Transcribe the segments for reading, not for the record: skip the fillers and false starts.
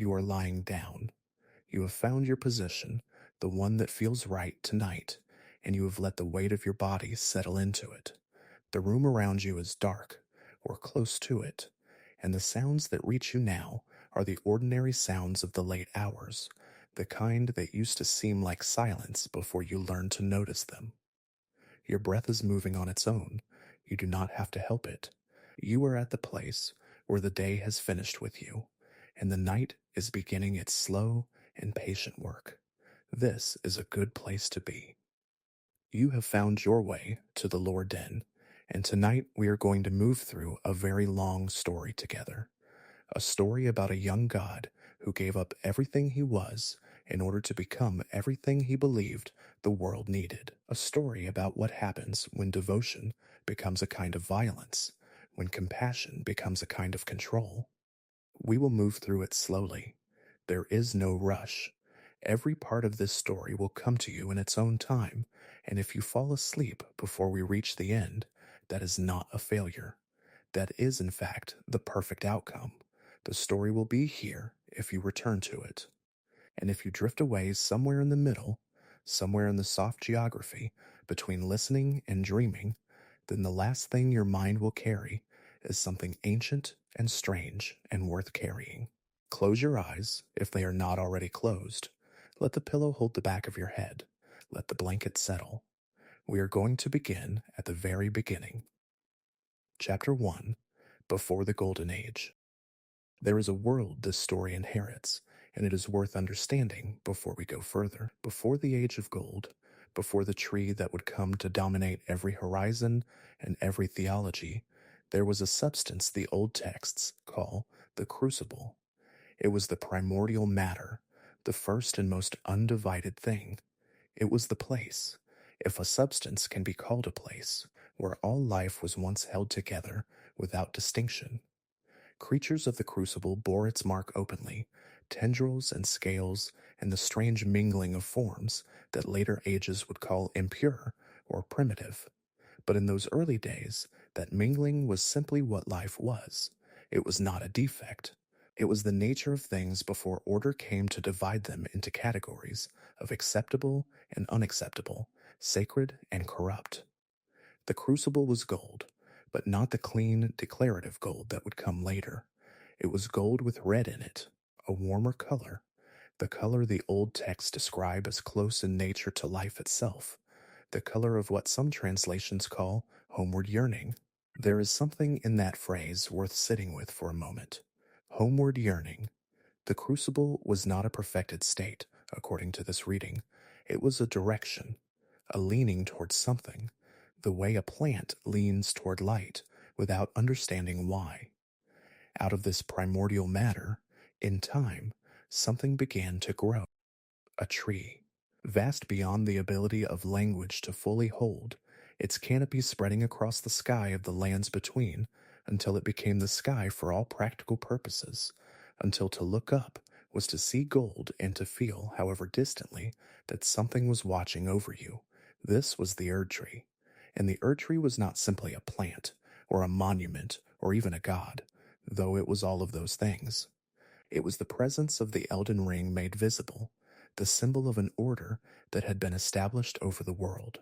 You are lying down. You have found your position, the one that feels right tonight, and you have let the weight of your body settle into it. The room around you is dark, or close to it, and the sounds that reach you now are the ordinary sounds of the late hours, the kind that used to seem like silence before you learned to notice them. Your breath is moving on its own. You do not have to help it. You are at the place where the day has finished with you, and the night is beginning its slow and patient work. This is a good place to be. You have found your way to the Lore Den, and tonight we are going to move through a very long story together. A story about a young god who gave up everything he was in order to become everything he believed the world needed. A story about what happens when devotion becomes a kind of violence, when compassion becomes a kind of control. We will move through it slowly. There is no rush. Every part of this story will come to you in its own time, and if you fall asleep before we reach the end, that is not a failure. That is, in fact, the perfect outcome. The story will be here if you return to it. And if you drift away somewhere in the middle, somewhere in the soft geography between listening and dreaming, then the last thing your mind will carry is something ancient and strange and worth carrying. Close your eyes if they are not already closed. Let the pillow hold the back of your head. Let the blanket settle. We are going to begin at the very beginning. Chapter 1, Before the Golden Age. There is a world this story inherits, and it is worth understanding before we go further. Before the Age of Gold, before the tree that would come to dominate every horizon and every theology, there was a substance the old texts call the crucible. It was the primordial matter, the first and most undivided thing. It was the place, if a substance can be called a place, where all life was once held together without distinction. Creatures of the crucible bore its mark openly, tendrils and scales and the strange mingling of forms that later ages would call impure or primitive. But in those early days, that mingling was simply what life was. It was not a defect. It was the nature of things before order came to divide them into categories of acceptable and unacceptable, sacred and corrupt. The crucible was gold, but not the clean, declarative gold that would come later. It was gold with red in it, a warmer color, the color the old texts describe as close in nature to life itself, the color of what some translations call homeward yearning. There is something in that phrase worth sitting with for a moment. Homeward yearning. The crucible was not a perfected state, according to this reading. It was a direction, a leaning towards something, the way a plant leans toward light without understanding why. Out of this primordial matter, in time, something began to grow. A tree, vast beyond the ability of language to fully hold, its canopy spreading across the sky of the lands between until it became the sky for all practical purposes, until to look up was to see gold and to feel, however distantly, that something was watching over you. This was the Erdtree. And the Erdtree was not simply a plant, or a monument, or even a god, though it was all of those things. It was the presence of the Elden Ring made visible, the symbol of an order that had been established over the world,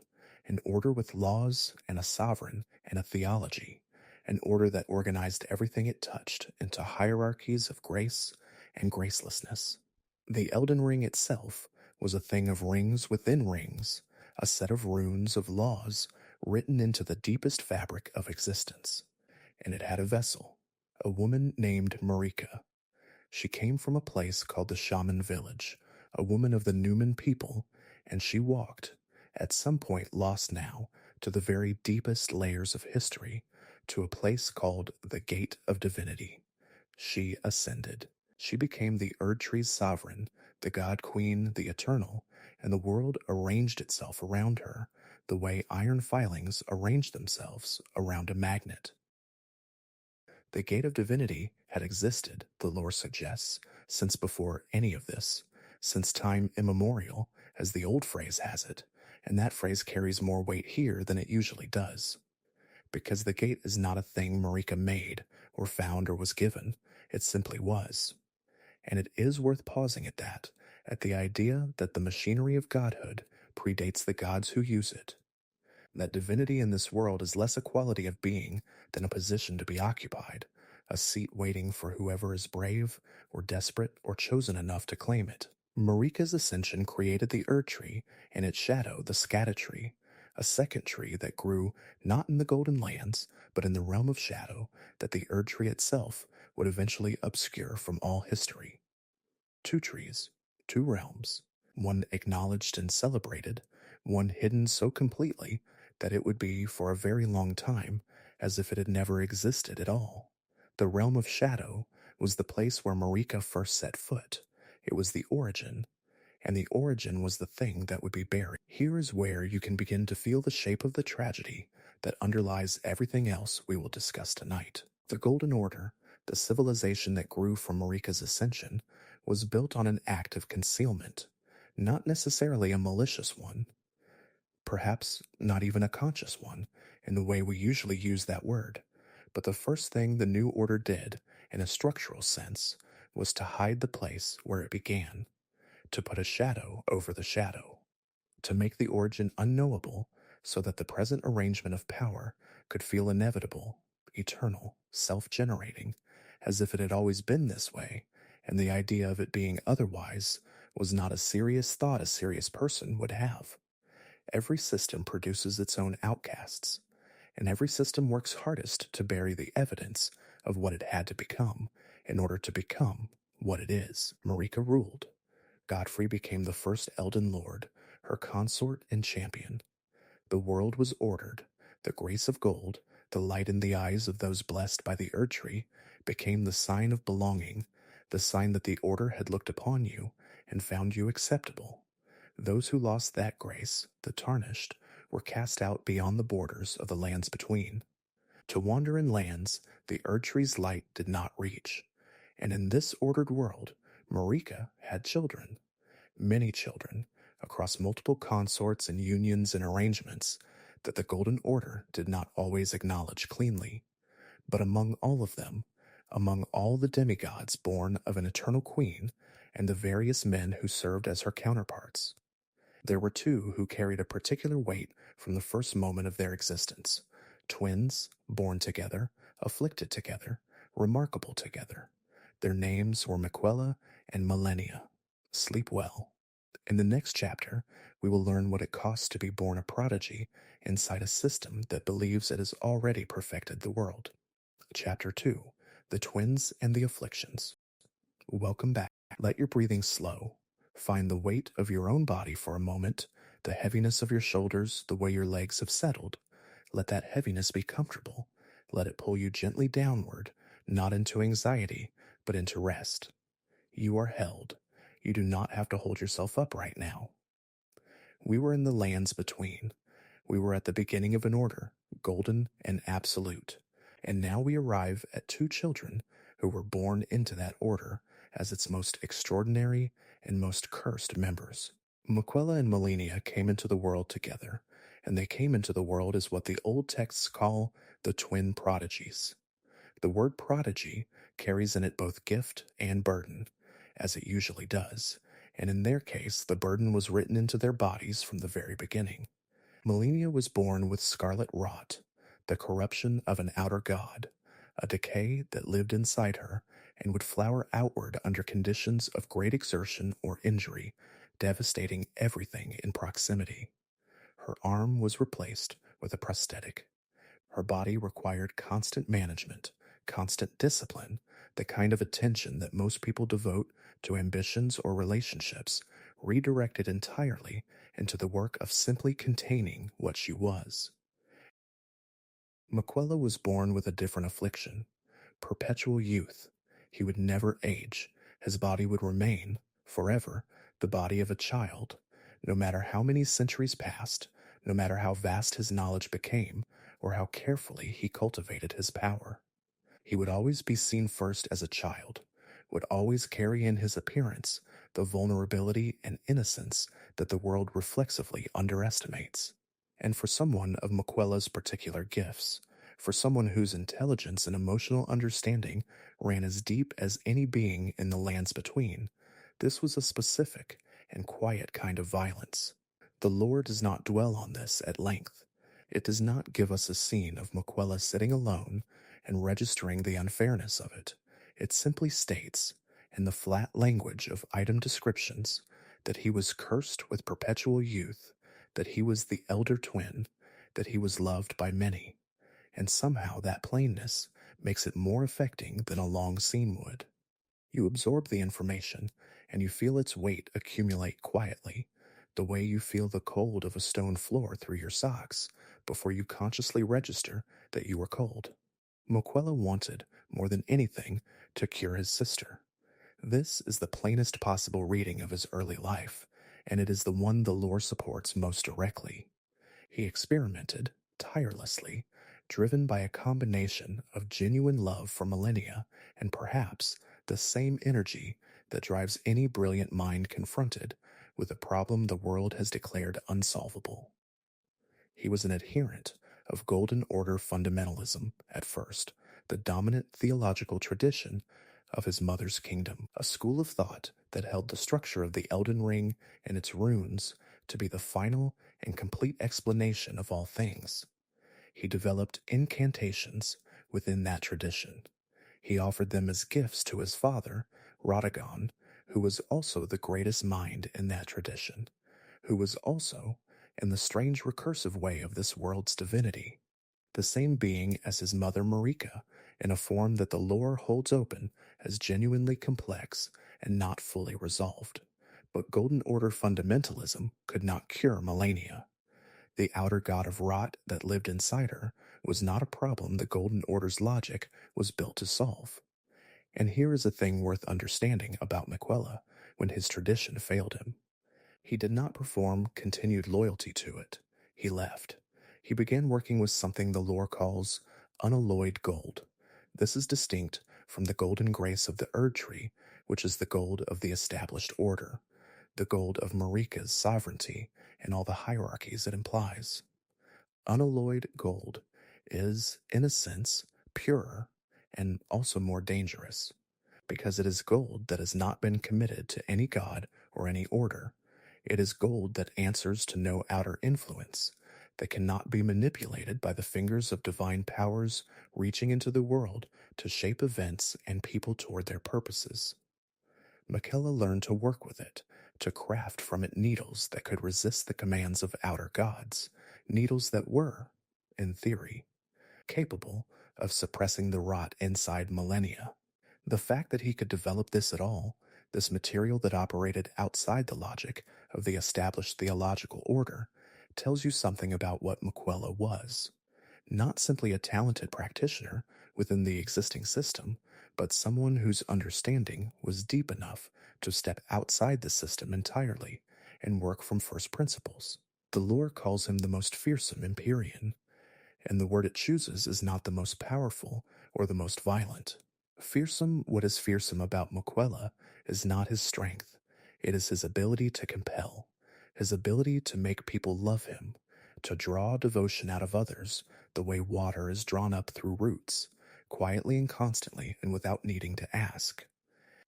an order with laws and a sovereign and a theology, an order that organized everything it touched into hierarchies of grace and gracelessness. The Elden Ring itself was a thing of rings within rings, a set of runes of laws written into the deepest fabric of existence. And it had a vessel, a woman named Marika. She came from a place called the Shaman Village, a woman of the Newman people, and she walked, at some point lost now, to the very deepest layers of history, to a place called the Gate of Divinity. She ascended. She became the Erdtree's sovereign, the god queen, the eternal, and the world arranged itself around her, the way iron filings arrange themselves around a magnet. The Gate of Divinity had existed, the lore suggests, since before any of this, since time immemorial, as the old phrase has it, and that phrase carries more weight here than it usually does. Because the gate is not a thing Marika made, or found, or was given, it simply was. And it is worth pausing at that, at the idea that the machinery of godhood predates the gods who use it. That divinity in this world is less a quality of being than a position to be occupied, a seat waiting for whoever is brave or desperate or chosen enough to claim it. Marika's ascension created the Erdtree and its shadow the Scatta-tree, a second tree that grew not in the Golden Lands, but in the realm of shadow that the Erdtree itself would eventually obscure from all history. Two trees, two realms, one acknowledged and celebrated, one hidden so completely that it would be for a very long time as if it had never existed at all. The realm of shadow was the place where Marika first set foot. It was the origin, and the origin was the thing that would be buried. Here is where you can begin to feel the shape of the tragedy that underlies everything else we will discuss tonight. The Golden Order, the civilization that grew from Marika's ascension, was built on an act of concealment, not necessarily a malicious one, perhaps not even a conscious one in the way we usually use that word. But the first thing the New Order did, in a structural sense, was to hide the place where it began, to put a shadow over the shadow, to make the origin unknowable so that the present arrangement of power could feel inevitable, eternal, self-generating, as if it had always been this way, and the idea of it being otherwise was not a serious thought a serious person would have. Every system produces its own outcasts, and every system works hardest to bury the evidence of what it had to become in order to become what it is. Marika ruled. Godfrey became the first Elden Lord, her consort and champion. The world was ordered. The grace of gold, the light in the eyes of those blessed by the Erdtree, became the sign of belonging, the sign that the Order had looked upon you and found you acceptable. Those who lost that grace, the Tarnished, were cast out beyond the borders of the lands between. To wander in lands the Erdtree's light did not reach. And in this ordered world, Marika had children, many children, across multiple consorts and unions and arrangements that the Golden Order did not always acknowledge cleanly. But among all of them, among all the demigods born of an eternal queen and the various men who served as her counterparts, there were two who carried a particular weight from the first moment of their existence. Twins, born together, afflicted together, remarkable together. Their names were Miquella and Malenia. Sleep well. In the next chapter, we will learn what it costs to be born a prodigy inside a system that believes it has already perfected the world. Chapter 2, The Twins and the Afflictions. Welcome back. Let your breathing slow. Find the weight of your own body for a moment, the heaviness of your shoulders, the way your legs have settled. Let that heaviness be comfortable. Let it pull you gently downward, not into anxiety, but into rest. You are held. You do not have to hold yourself up right now. We were in the lands between. We were at the beginning of an order, golden and absolute. And now we arrive at two children who were born into that order as its most extraordinary and most cursed members. Miquella and Malenia came into the world together, and they came into the world as what the old texts call the twin prodigies. The word prodigy carries in it both gift and burden, as it usually does, and in their case the burden was written into their bodies from the very beginning. Malenia was born with scarlet rot, the corruption of an outer god, a decay that lived inside her and would flower outward under conditions of great exertion or injury, devastating everything in proximity. Her arm was replaced with a prosthetic. Her body required constant management, constant discipline, the kind of attention that most people devote to ambitions or relationships, redirected entirely into the work of simply containing what she was. Miquella was born with a different affliction, perpetual youth. He would never age. His body would remain, forever, the body of a child, no matter how many centuries passed, no matter how vast his knowledge became, or how carefully he cultivated his power. He would always be seen first as a child, would always carry in his appearance the vulnerability and innocence that the world reflexively underestimates. And for someone of Miquella's particular gifts, For someone whose intelligence and emotional understanding ran as deep as any being in the lands between, this was a specific and quiet kind of violence. The lore does not dwell on this at length. It does not give us a scene of Miquella sitting alone and registering the unfairness of it. It simply states, in the flat language of item descriptions, that he was cursed with perpetual youth, that he was the elder twin, that he was loved by many, and somehow that plainness makes it more affecting than a long scene would. You absorb the information, and you feel its weight accumulate quietly, the way you feel the cold of a stone floor through your socks before you consciously register that you are cold. Miquella wanted, more than anything, to cure his sister. This is the plainest possible reading of his early life, and it is the one the lore supports most directly. He experimented, tirelessly, driven by a combination of genuine love for Malenia and perhaps the same energy that drives any brilliant mind confronted with a problem the world has declared unsolvable. He was an adherent of Golden Order fundamentalism at first, the dominant theological tradition of his mother's kingdom, a school of thought that held the structure of the Elden Ring and its runes to be the final and complete explanation of all things. He developed incantations within that tradition. He offered them as gifts to his father, Radagon, who was also the greatest mind in that tradition, who was also, in the strange recursive way of this world's divinity, the same being as his mother Marika, in a form that the lore holds open as genuinely complex and not fully resolved. But Golden Order fundamentalism could not cure Malenia. The outer god of rot that lived inside her was not a problem the Golden Order's logic was built to solve. And here is a thing worth understanding about Miquella when his tradition failed him. He did not perform continued loyalty to it. He left. He began working with something the lore calls unalloyed gold. This is distinct from the golden grace of the Erdtree, which is the gold of the established order, the gold of Marika's sovereignty, and all the hierarchies it implies. Unalloyed gold is, in a sense, purer and also more dangerous, because it is gold that has not been committed to any god or any order. It is gold that answers to no outer influence, that cannot be manipulated by the fingers of divine powers reaching into the world to shape events and people toward their purposes. Miquella learned to work with it, to craft from it needles that could resist the commands of outer gods, needles that were, in theory, capable of suppressing the rot inside Malenia. The fact that he could develop this at all, this material that operated outside the logic of the established theological order, tells you something about what Miquella was. Not simply a talented practitioner within the existing system, but someone whose understanding was deep enough to step outside the system entirely and work from first principles. The lore calls him the most fearsome Empyrean, and the word it chooses is not the most powerful or the most violent. Fearsome, what is fearsome about Miquella is not his strength. It is his ability to compel, his ability to make people love him, to draw devotion out of others the way water is drawn up through roots, quietly and constantly and without needing to ask.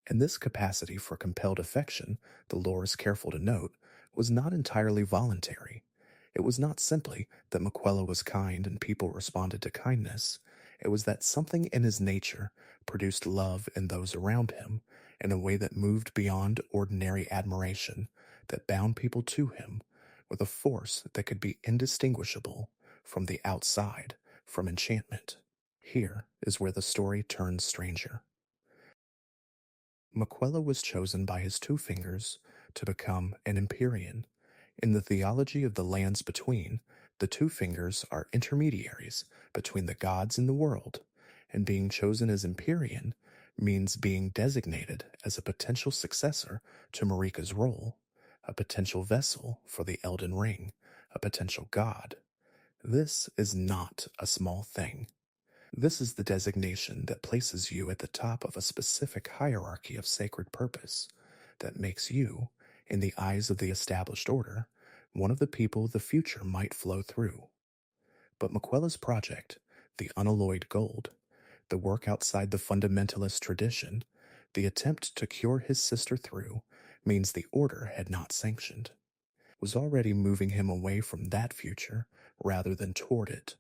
And this capacity for compelled affection, the lore is careful to note, was not entirely voluntary. It was not simply that Miquella was kind and people responded to kindness. It was that something in his nature produced love in those around him in a way that moved beyond ordinary admiration, that bound people to him with a force that could be indistinguishable from the outside, from enchantment. Here is where the story turns stranger. Miquella was chosen by his two fingers to become an Empyrean. In the theology of the lands between, the two fingers are intermediaries between the gods and the world, and being chosen as Empyrean means being designated as a potential successor to Marika's role, a potential vessel for the Elden Ring, a potential god. This is not a small thing. This is the designation that places you at the top of a specific hierarchy of sacred purpose, that makes you, in the eyes of the established order, one of the people the future might flow through. But Miquella's project, the unalloyed gold, the work outside the fundamentalist tradition, the attempt to cure his sister through, means the order had not sanctioned, was already moving him away from that future rather than toward it.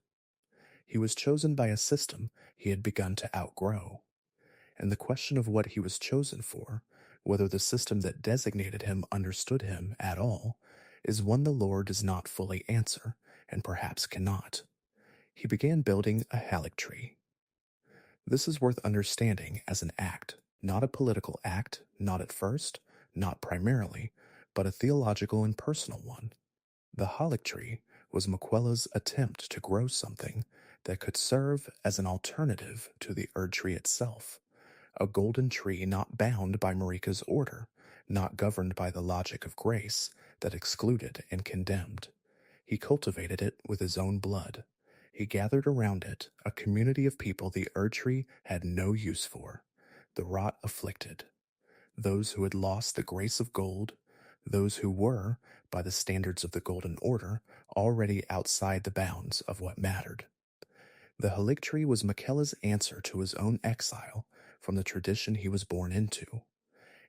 He was chosen by a system he had begun to outgrow, and the question of what he was chosen for, whether the system that designated him understood him at all, is one the lore does not fully answer, and perhaps cannot. He began building a Erdtree. This is worth understanding as an act, not a political act, not at first, not primarily, but a theological and personal one. The Erdtree was Miquella's attempt to grow something that could serve as an alternative to the Erdtree itself, a golden tree not bound by Marika's order, not governed by the logic of grace that excluded and condemned. He cultivated it with his own blood. He gathered around it a community of people the Erdtree had no use for, the rot afflicted, those who had lost the grace of gold, those who were, by the standards of the Golden Order, already outside the bounds of what mattered. The Erdtree was Miquella's answer to his own exile from the tradition he was born into.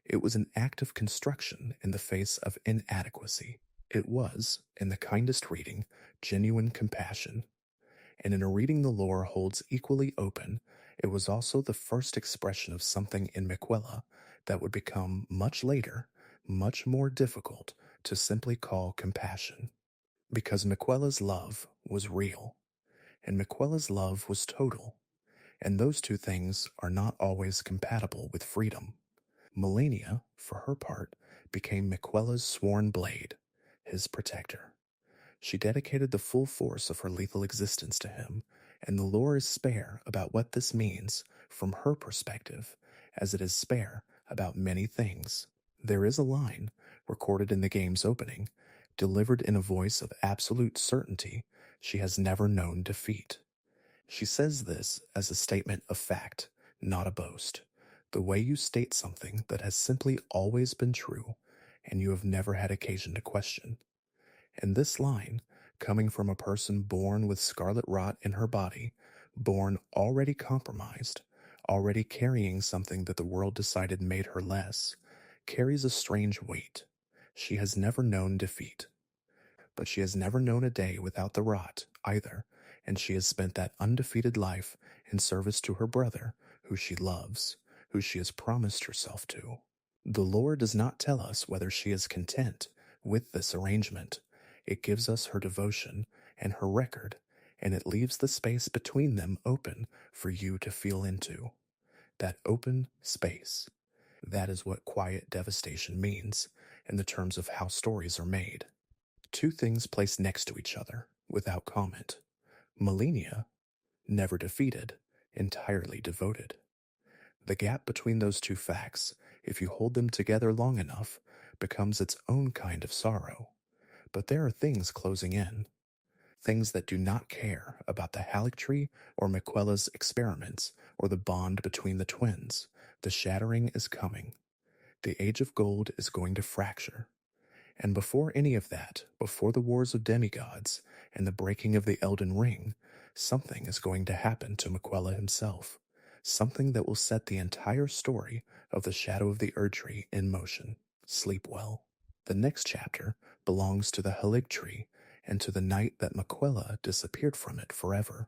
It was an act of construction in the face of inadequacy. It was, in the kindest reading, genuine compassion. And in a reading the lore holds equally open, it was also the first expression of something in Miquella that would become, much later, much more difficult to simply call compassion. Because Miquella's love was real, and Miquella's love was total, and those two things are not always compatible with freedom. Malenia, for her part, became Miquella's sworn blade, his protector. She dedicated the full force of her lethal existence to him, and the lore is spare about what this means from her perspective, as it is spare about many things. There is a line, recorded in the game's opening, delivered in a voice of absolute certainty she has never known defeat. She says this as a statement of fact, not a boast, the way you state something that has simply always been true and you have never had occasion to question. And this line, coming from a person born with scarlet rot in her body, born already compromised, already carrying something that the world decided made her less, carries a strange weight. She has never known defeat. But she has never known a day without the rot, either, and she has spent that undefeated life in service to her brother, who she loves, who she has promised herself to. The lore does not tell us whether she is content with this arrangement. It gives us her devotion and her record, and it leaves the space between them open for you to feel into. That open space. That is what quiet devastation means in the terms of how stories are made. Two things placed next to each other, without comment. Malenia, never defeated, entirely devoted. The gap between those two facts, if you hold them together long enough, becomes its own kind of sorrow. But there are things closing in. Things that do not care about the Erdtree or Miquella's experiments or the bond between the twins. The shattering is coming. The Age of Gold is going to fracture. And before any of that, before the wars of demigods and the breaking of the Elden Ring, something is going to happen to Miquella himself. Something that will set the entire story of the Shadow of the Erdtree in motion. Sleep well. The next chapter belongs to the Erdtree and to the night that Miquella disappeared from it forever.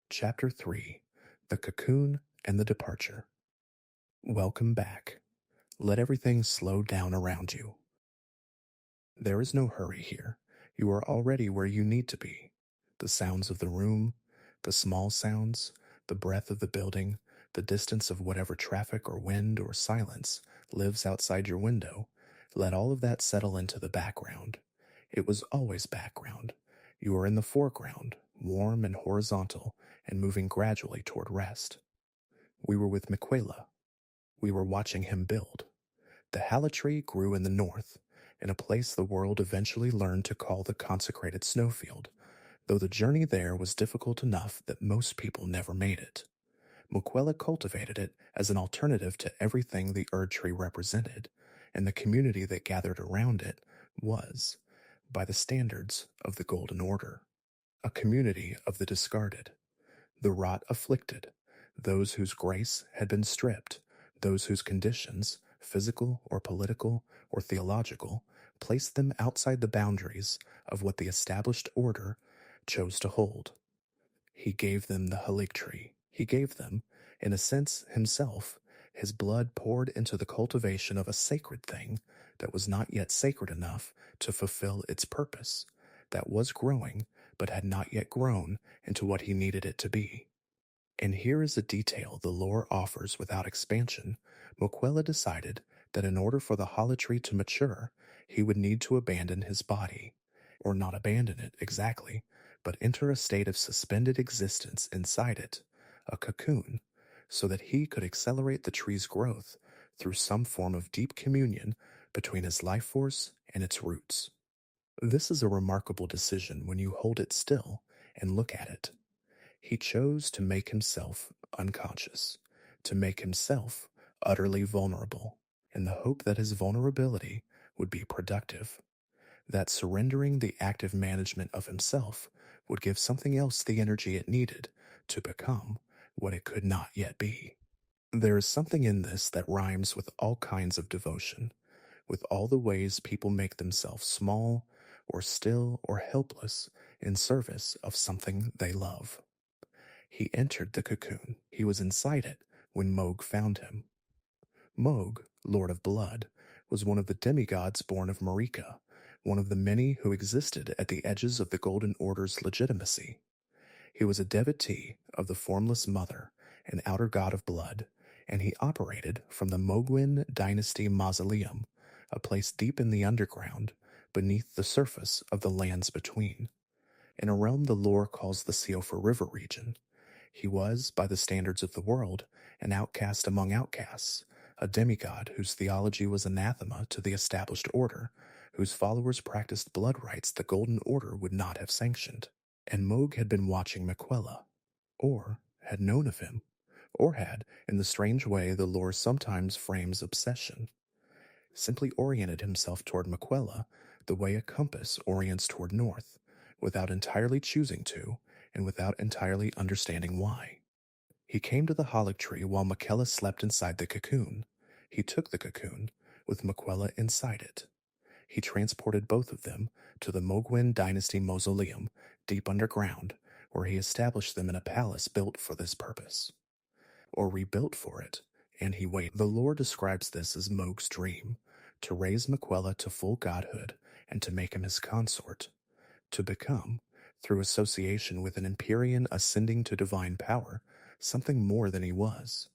Chapter 3. The Cocoon and the Departure. Welcome back. Let everything slow down around you. There is no hurry here. You are already where you need to be. The sounds of the room, the small sounds, the breath of the building, the distance of whatever traffic or wind or silence lives outside your window, let all of that settle into the background. It was always background. You are in the foreground, warm and horizontal, and moving gradually toward rest. We were with Miquella. We were watching him build. The Erdtree grew in the north, in a place the world eventually learned to call the consecrated snowfield, though the journey there was difficult enough that most people never made it. Miquella cultivated it as an alternative to everything the Erdtree represented, and the community that gathered around it was, by the standards of the Golden Order, a community of the discarded, The rot afflicted, those whose grace had been stripped, those whose conditions, physical or political or theological, placed them outside the boundaries of what the established order chose to hold. He gave them the Erdtree. He gave them, in a sense, himself, his blood poured into the cultivation of a sacred thing that was not yet sacred enough to fulfill its purpose, that was growing, but had not yet grown into what he needed it to be. And here is a detail the lore offers without expansion. Miquella decided that in order for the Erdtree to mature, he would need to abandon his body. Or not abandon it exactly, but enter a state of suspended existence inside it, a cocoon, so that he could accelerate the tree's growth through some form of deep communion between his life force and its roots. This is a remarkable decision when you hold it still and look at it. He chose to make himself unconscious, to make himself utterly vulnerable, in the hope that his vulnerability would be productive, that surrendering the active management of himself would give something else the energy it needed to become what it could not yet be. There is something in this that rhymes with all kinds of devotion, with all the ways people make themselves small or still or helpless in service of something they love. He entered the cocoon. He was inside it when Mohg found him. Mohg, Lord of Blood, was one of the demigods born of Marika, one of the many who existed at the edges of the Golden Order's legitimacy. He was a devotee of the Formless Mother, an outer god of blood, and he operated from the Mohgwyn Dynasty Mausoleum, a place deep in the underground, beneath the surface of the lands between, in a realm the lore calls the Siofor River region. He was, by the standards of the world, an outcast among outcasts, a demigod whose theology was anathema to the established order, whose followers practiced blood rites the Golden Order would not have sanctioned. And Mohg had been watching Miquella, or had known of him, or had, in the strange way the lore sometimes frames obsession, simply oriented himself toward Miquella the way a compass orients toward north, without entirely choosing to, and without entirely understanding why. He came to the Erdtree while Miquella slept inside the cocoon. He took the cocoon, with Miquella inside it. He transported both of them to the Mohgwyn Dynasty Mausoleum, deep underground, where he established them in a palace built for this purpose. Or rebuilt for it, and he waited. The lore describes this as Mohg's dream, to raise Miquella to full godhood and to make him his consort, to become, through association with an Empyrean ascending to divine power, something more than he was,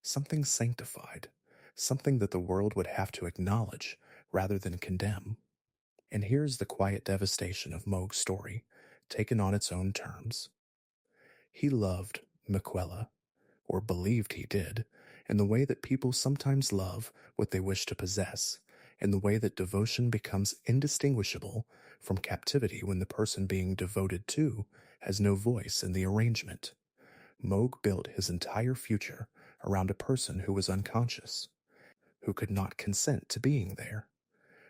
something sanctified, something that the world would have to acknowledge rather than condemn. And here's the quiet devastation of Mohg's story, taken on its own terms. He loved Miquella, or believed he did, in the way that people sometimes love what they wish to possess, in the way that devotion becomes indistinguishable from captivity when the person being devoted to has no voice in the arrangement. Mohg built his entire future around a person who was unconscious, who could not consent to being there,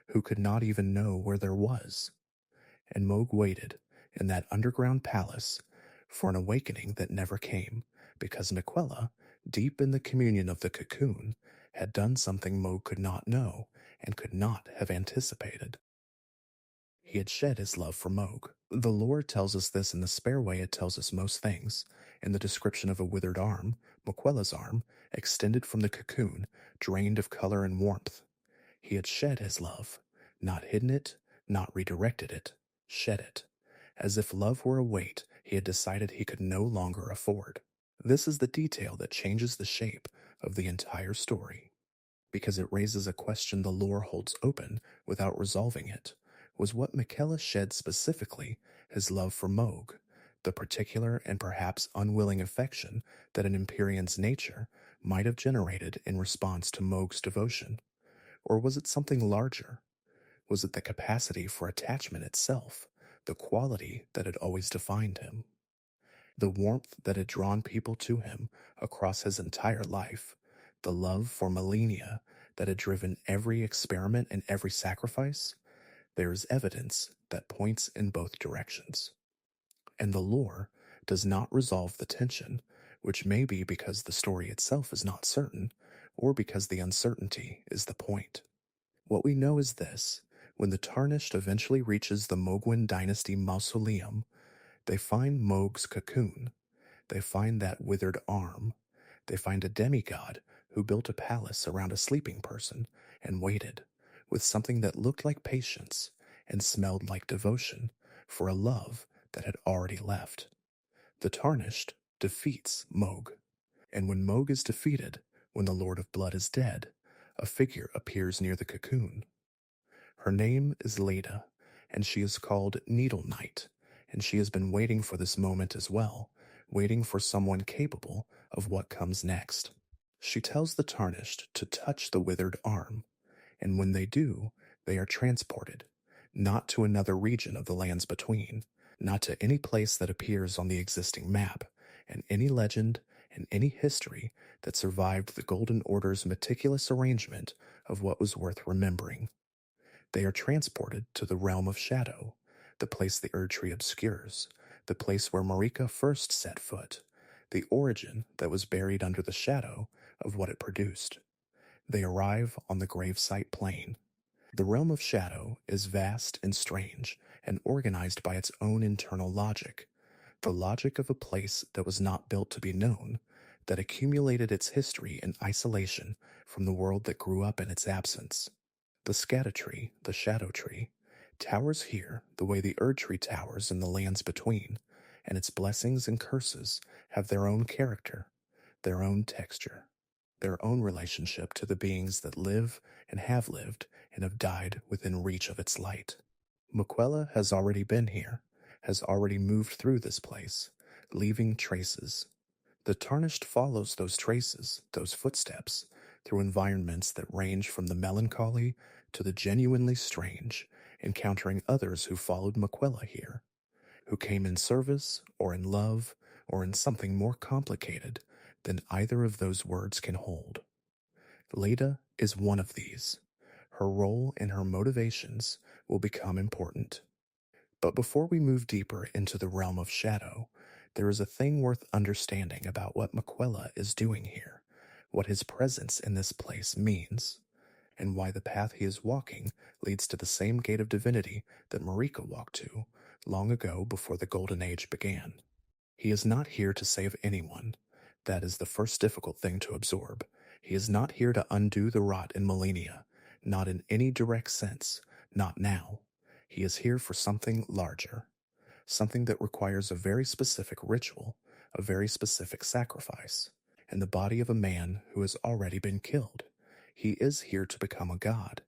who could not even know where there was. And Mohg waited in that underground palace for an awakening that never came, because Miquella, deep in the communion of the cocoon, had done something Mohg could not know and could not have anticipated. He had shed his love for Mohg. The lore tells us this in the spare way it tells us most things, in the description of a withered arm, Miquella's arm, extended from the cocoon, drained of color and warmth. He had shed his love, not hidden it, not redirected it, shed it, as if love were a weight he had decided he could no longer afford. This is the detail that changes the shape of the entire story, because it raises a question the lore holds open without resolving it. Was what Miquella shed specifically his love for Mohg, the particular and perhaps unwilling affection that an Empyrean's nature might have generated in response to Mohg's devotion? Or was it something larger? Was it the capacity for attachment itself, the quality that had always defined him? The warmth that had drawn people to him across his entire life, the love for Malenia that had driven every experiment and every sacrifice? There is evidence that points in both directions. And the lore, does not resolve the tension, which may be because the story itself is not certain, or because the uncertainty is the point. What we know is this: when the Tarnished eventually reaches the Mogwin Dynasty mausoleum, they find Mog's cocoon. They find that withered arm. They find a demigod who built a palace around a sleeping person and waited, with something that looked like patience and smelled like devotion, for a love that had already left. The Tarnished defeats Mog, and when Mog is defeated, when the Lord of Blood is dead, a figure appears near the cocoon. Her name is Leda, and she is called Needle Knight, and she has been waiting for this moment as well, waiting for someone capable of what comes next. She tells the Tarnished to touch the withered arm, and when they do, they are transported, not to another region of the lands between, not to any place that appears on the existing map, and any legend and any history that survived the Golden Order's meticulous arrangement of what was worth remembering. They are transported to the realm of shadow, the place the Erdtree obscures, the place where Marika first set foot, the origin that was buried under the shadow of what it produced. They arrive on the gravesite plane. The realm of shadow is vast and strange, and organized by its own internal logic, the logic of a place that was not built to be known, that accumulated its history in isolation from the world that grew up in its absence. The Scattertree, the Shadow Tree, towers here the way the Erdtree towers in the lands between, and its blessings and curses have their own character, their own texture, their own relationship to the beings that live and have lived and have died within reach of its light. Miquella has already been here, has already moved through this place, leaving traces. The Tarnished follows those traces, those footsteps, through environments that range from the melancholy to the genuinely strange, encountering others who followed Miquella here, who came in service or in love or in something more complicated than either of those words can hold. Leda is one of these. Her role and her motivations will become important. But before we move deeper into the realm of shadow, there is a thing worth understanding about what Miquella is doing here, what his presence in this place means, and why the path he is walking leads to the same Gate of Divinity that Marika walked to long ago before the Golden Age began. He is not here to save anyone. That is the first difficult thing to absorb. He is not here to undo the rot in Malenia, not in any direct sense, not now. He is here for something larger, something that requires a very specific ritual, a very specific sacrifice, and the body of a man who has already been killed. He is here to become a god,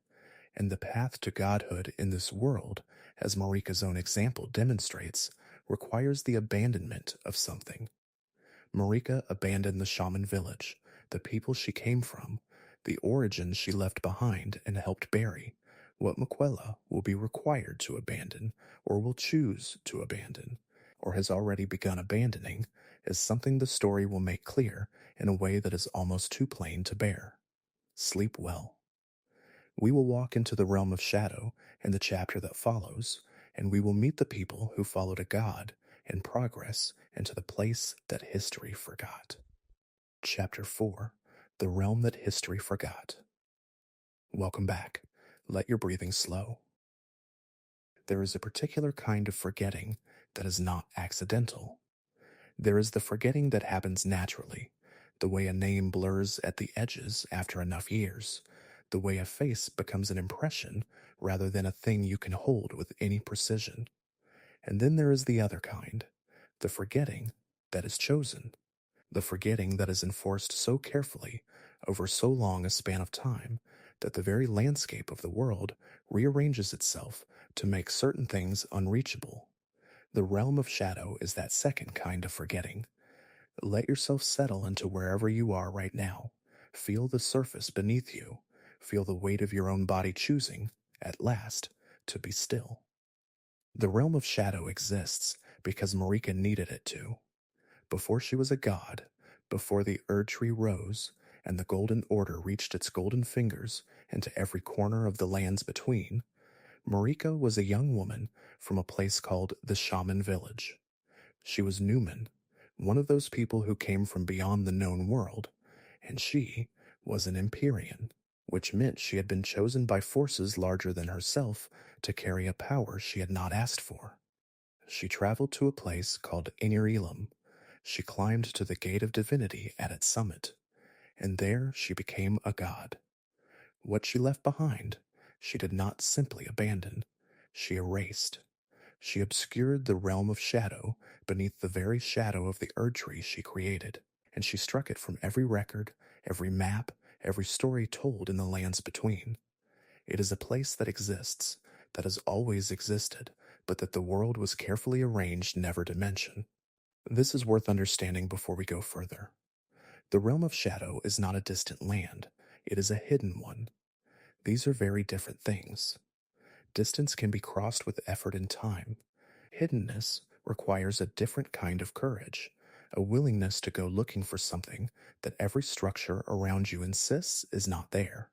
and the path to godhood in this world, as Marika's own example demonstrates, requires the abandonment of something. Marika abandoned the shaman village, the people she came from, the origins she left behind and helped bury. What Miquella will be required to abandon, or will choose to abandon, or has already begun abandoning, is something the story will make clear in a way that is almost too plain to bear. Sleep well. We will walk into the realm of shadow in the chapter that follows, and we will meet the people who followed a god and progress into the place that history forgot. Chapter 4: The Realm That History Forgot. Welcome back. Let your breathing slow. There is a particular kind of forgetting that is not accidental. There is the forgetting that happens naturally, the way a name blurs at the edges after enough years, the way a face becomes an impression rather than a thing you can hold with any precision. And then there is the other kind, the forgetting that is chosen, the forgetting that is enforced so carefully over so long a span of time that the very landscape of the world rearranges itself to make certain things unreachable. The realm of shadow is that second kind of forgetting. Let yourself settle into wherever you are right now. Feel the surface beneath you. Feel the weight of your own body choosing, at last, to be still. The realm of shadow exists because Marika needed it to. Before she was a god, before the Erdtree rose, and the Golden Order reached its golden fingers into every corner of the lands between, Marika was a young woman from a place called the Shaman Village. She was Newman, one of those people who came from beyond the known world, and she was an Empyrean, which meant she had been chosen by forces larger than herself to carry a power she had not asked for. She traveled to a place called Enir-Ilim. She climbed to the Gate of Divinity at its summit, and there she became a god. What she left behind, she did not simply abandon, she erased. She obscured the realm of shadow beneath the very shadow of the Erdtree she created, and she struck it from every record, every map, every story told in the lands between. It is a place that exists, that has always existed, but that the world was carefully arranged never to mention. This is worth understanding before we go further. The realm of shadow is not a distant land, it is a hidden one. These are very different things. Distance can be crossed with effort and time. Hiddenness requires a different kind of courage, a willingness to go looking for something that every structure around you insists is not there.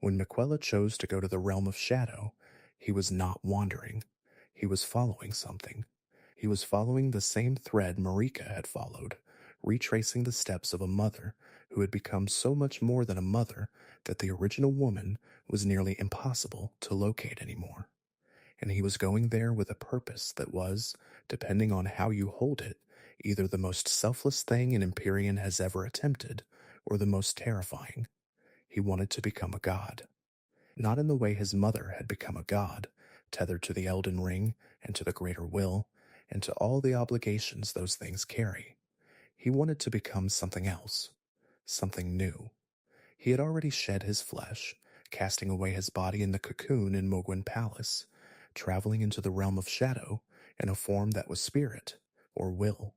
When Miquella chose to go to the realm of shadow, he was not wandering. He was following something. He was following the same thread Marika had followed, retracing the steps of a mother who had become so much more than a mother that the original woman was nearly impossible to locate anymore. And he was going there with a purpose that was, depending on how you hold it, either the most selfless thing an Empyrean has ever attempted, or the most terrifying. He wanted to become a god. Not in the way his mother had become a god, tethered to the Elden Ring and to the greater will, and to all the obligations those things carry. He wanted to become something else, something new. He had already shed his flesh, casting away his body in the Cocoon in Mogwin Palace, traveling into the realm of shadow in a form that was spirit, or will,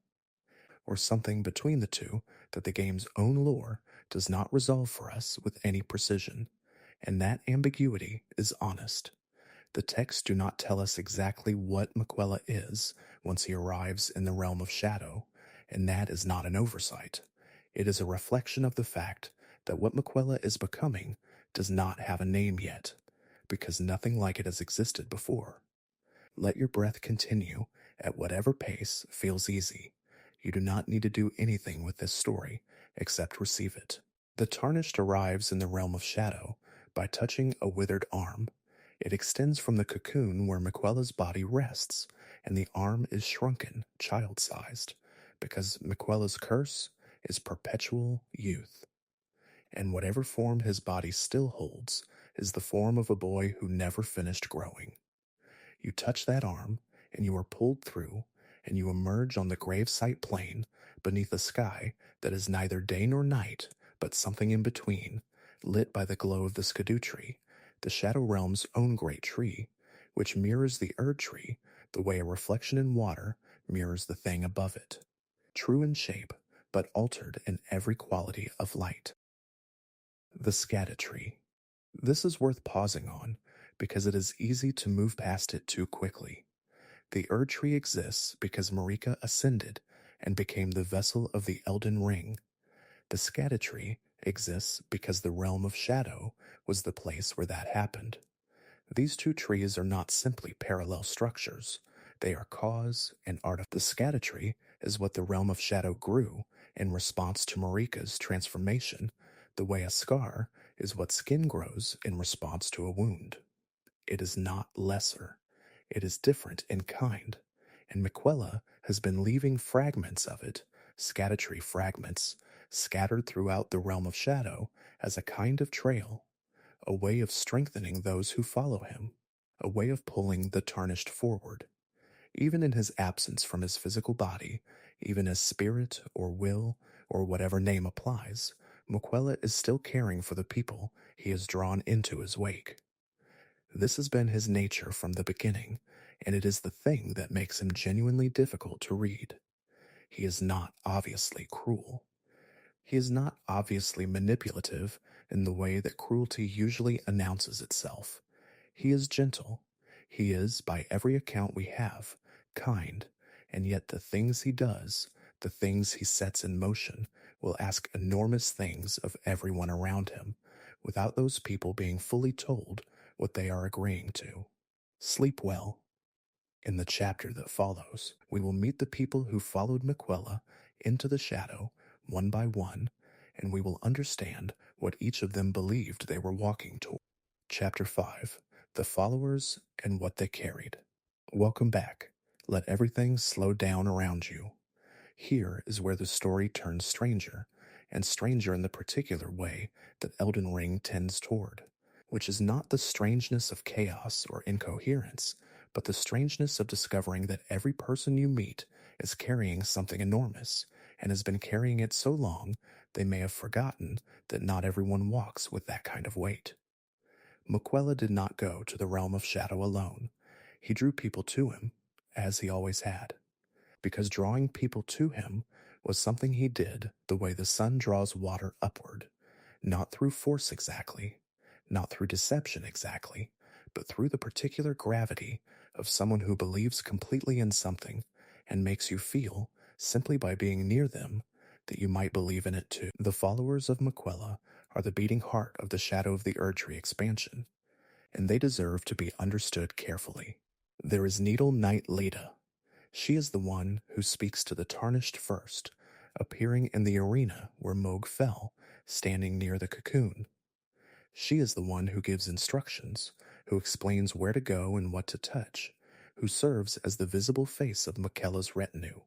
or something between the two that the game's own lore does not resolve for us with any precision, and that ambiguity is honest. The texts do not tell us exactly what Miquella is once he arrives in the realm of shadow, and that is not an oversight. It is a reflection of the fact that what Miquella is becoming does not have a name yet, because nothing like it has existed before. Let your breath continue at whatever pace feels easy. You do not need to do anything with this story except receive it. The Tarnished arrives in the realm of shadow by touching a withered arm. It extends from the cocoon where Miquella's body rests, and the arm is shrunken, child-sized, because Miquella's curse is perpetual youth. And whatever form his body still holds is the form of a boy who never finished growing. You touch that arm, and you are pulled through, and you emerge on the gravesite plain beneath a sky that is neither day nor night, but something in between, lit by the glow of the Erdtree, the Shadow Realm's own great tree, which mirrors the Erdtree the way a reflection in water mirrors the thing above it. True in shape, but altered in every quality of light. The Erdtree. This is worth pausing on, because it is easy to move past it too quickly. The Erdtree exists because Marika ascended and became the vessel of the Elden Ring. The Erdtree exists because the realm of shadow was the place where that happened. These two trees are not simply parallel structures. They are cause and artifact. The Erdtree is what the realm of shadow grew in response to Marika's transformation, the way a scar is what skin grows in response to a wound. It is not lesser. It is different in kind, and Miquella has been leaving fragments of it, Erdtree fragments, scattered throughout the realm of shadow as a kind of trail, a way of strengthening those who follow him, a way of pulling the Tarnished forward. Even in his absence from his physical body, even as spirit or will or whatever name applies, Miquella is still caring for the people he has drawn into his wake. This has been his nature from the beginning, and it is the thing that makes him genuinely difficult to read. He is not obviously cruel. He is not obviously manipulative in the way that cruelty usually announces itself. He is gentle. He is, by every account we have, kind, and yet the things he does, the things he sets in motion, will ask enormous things of everyone around him, without those people being fully told what they are agreeing to. Sleep well. In the chapter that follows, we will meet the people who followed Miquella into the shadow one by one, and we will understand what each of them believed they were walking toward. Chapter 5: The Followers and What They Carried. Welcome back. Let everything slow down around you. Here is where the story turns stranger, and stranger in the particular way that Elden Ring tends toward, which is not the strangeness of chaos or incoherence, but the strangeness of discovering that every person you meet is carrying something enormous, and has been carrying it so long they may have forgotten that not everyone walks with that kind of weight. Miquella did not go to the realm of shadow alone. He drew people to him, as he always had, because drawing people to him was something he did the way the sun draws water upward, not through force exactly, not through deception exactly, but through the particular gravity of someone who believes completely in something and makes you feel, simply by being near them, that you might believe in it too. The followers of Miquella are the beating heart of the Shadow of the Erdtree expansion, and they deserve to be understood carefully. There is Needle Knight Leda. She is the one who speaks to the Tarnished first, appearing in the arena where Mohg fell, standing near the Cocoon. She is the one who gives instructions, who explains where to go and what to touch, who serves as the visible face of Miquella's retinue.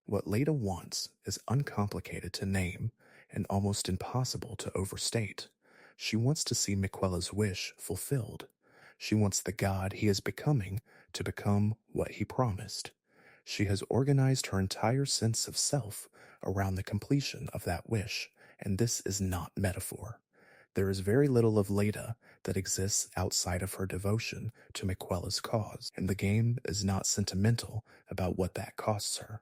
What Leda wants is uncomplicated to name and almost impossible to overstate. She wants to see Miquella's wish fulfilled. She wants the god he is becoming to become what he promised. She has organized her entire sense of self around the completion of that wish, and this is not metaphor. There is very little of Leda that exists outside of her devotion to Miquella's cause, and the game is not sentimental about what that costs her.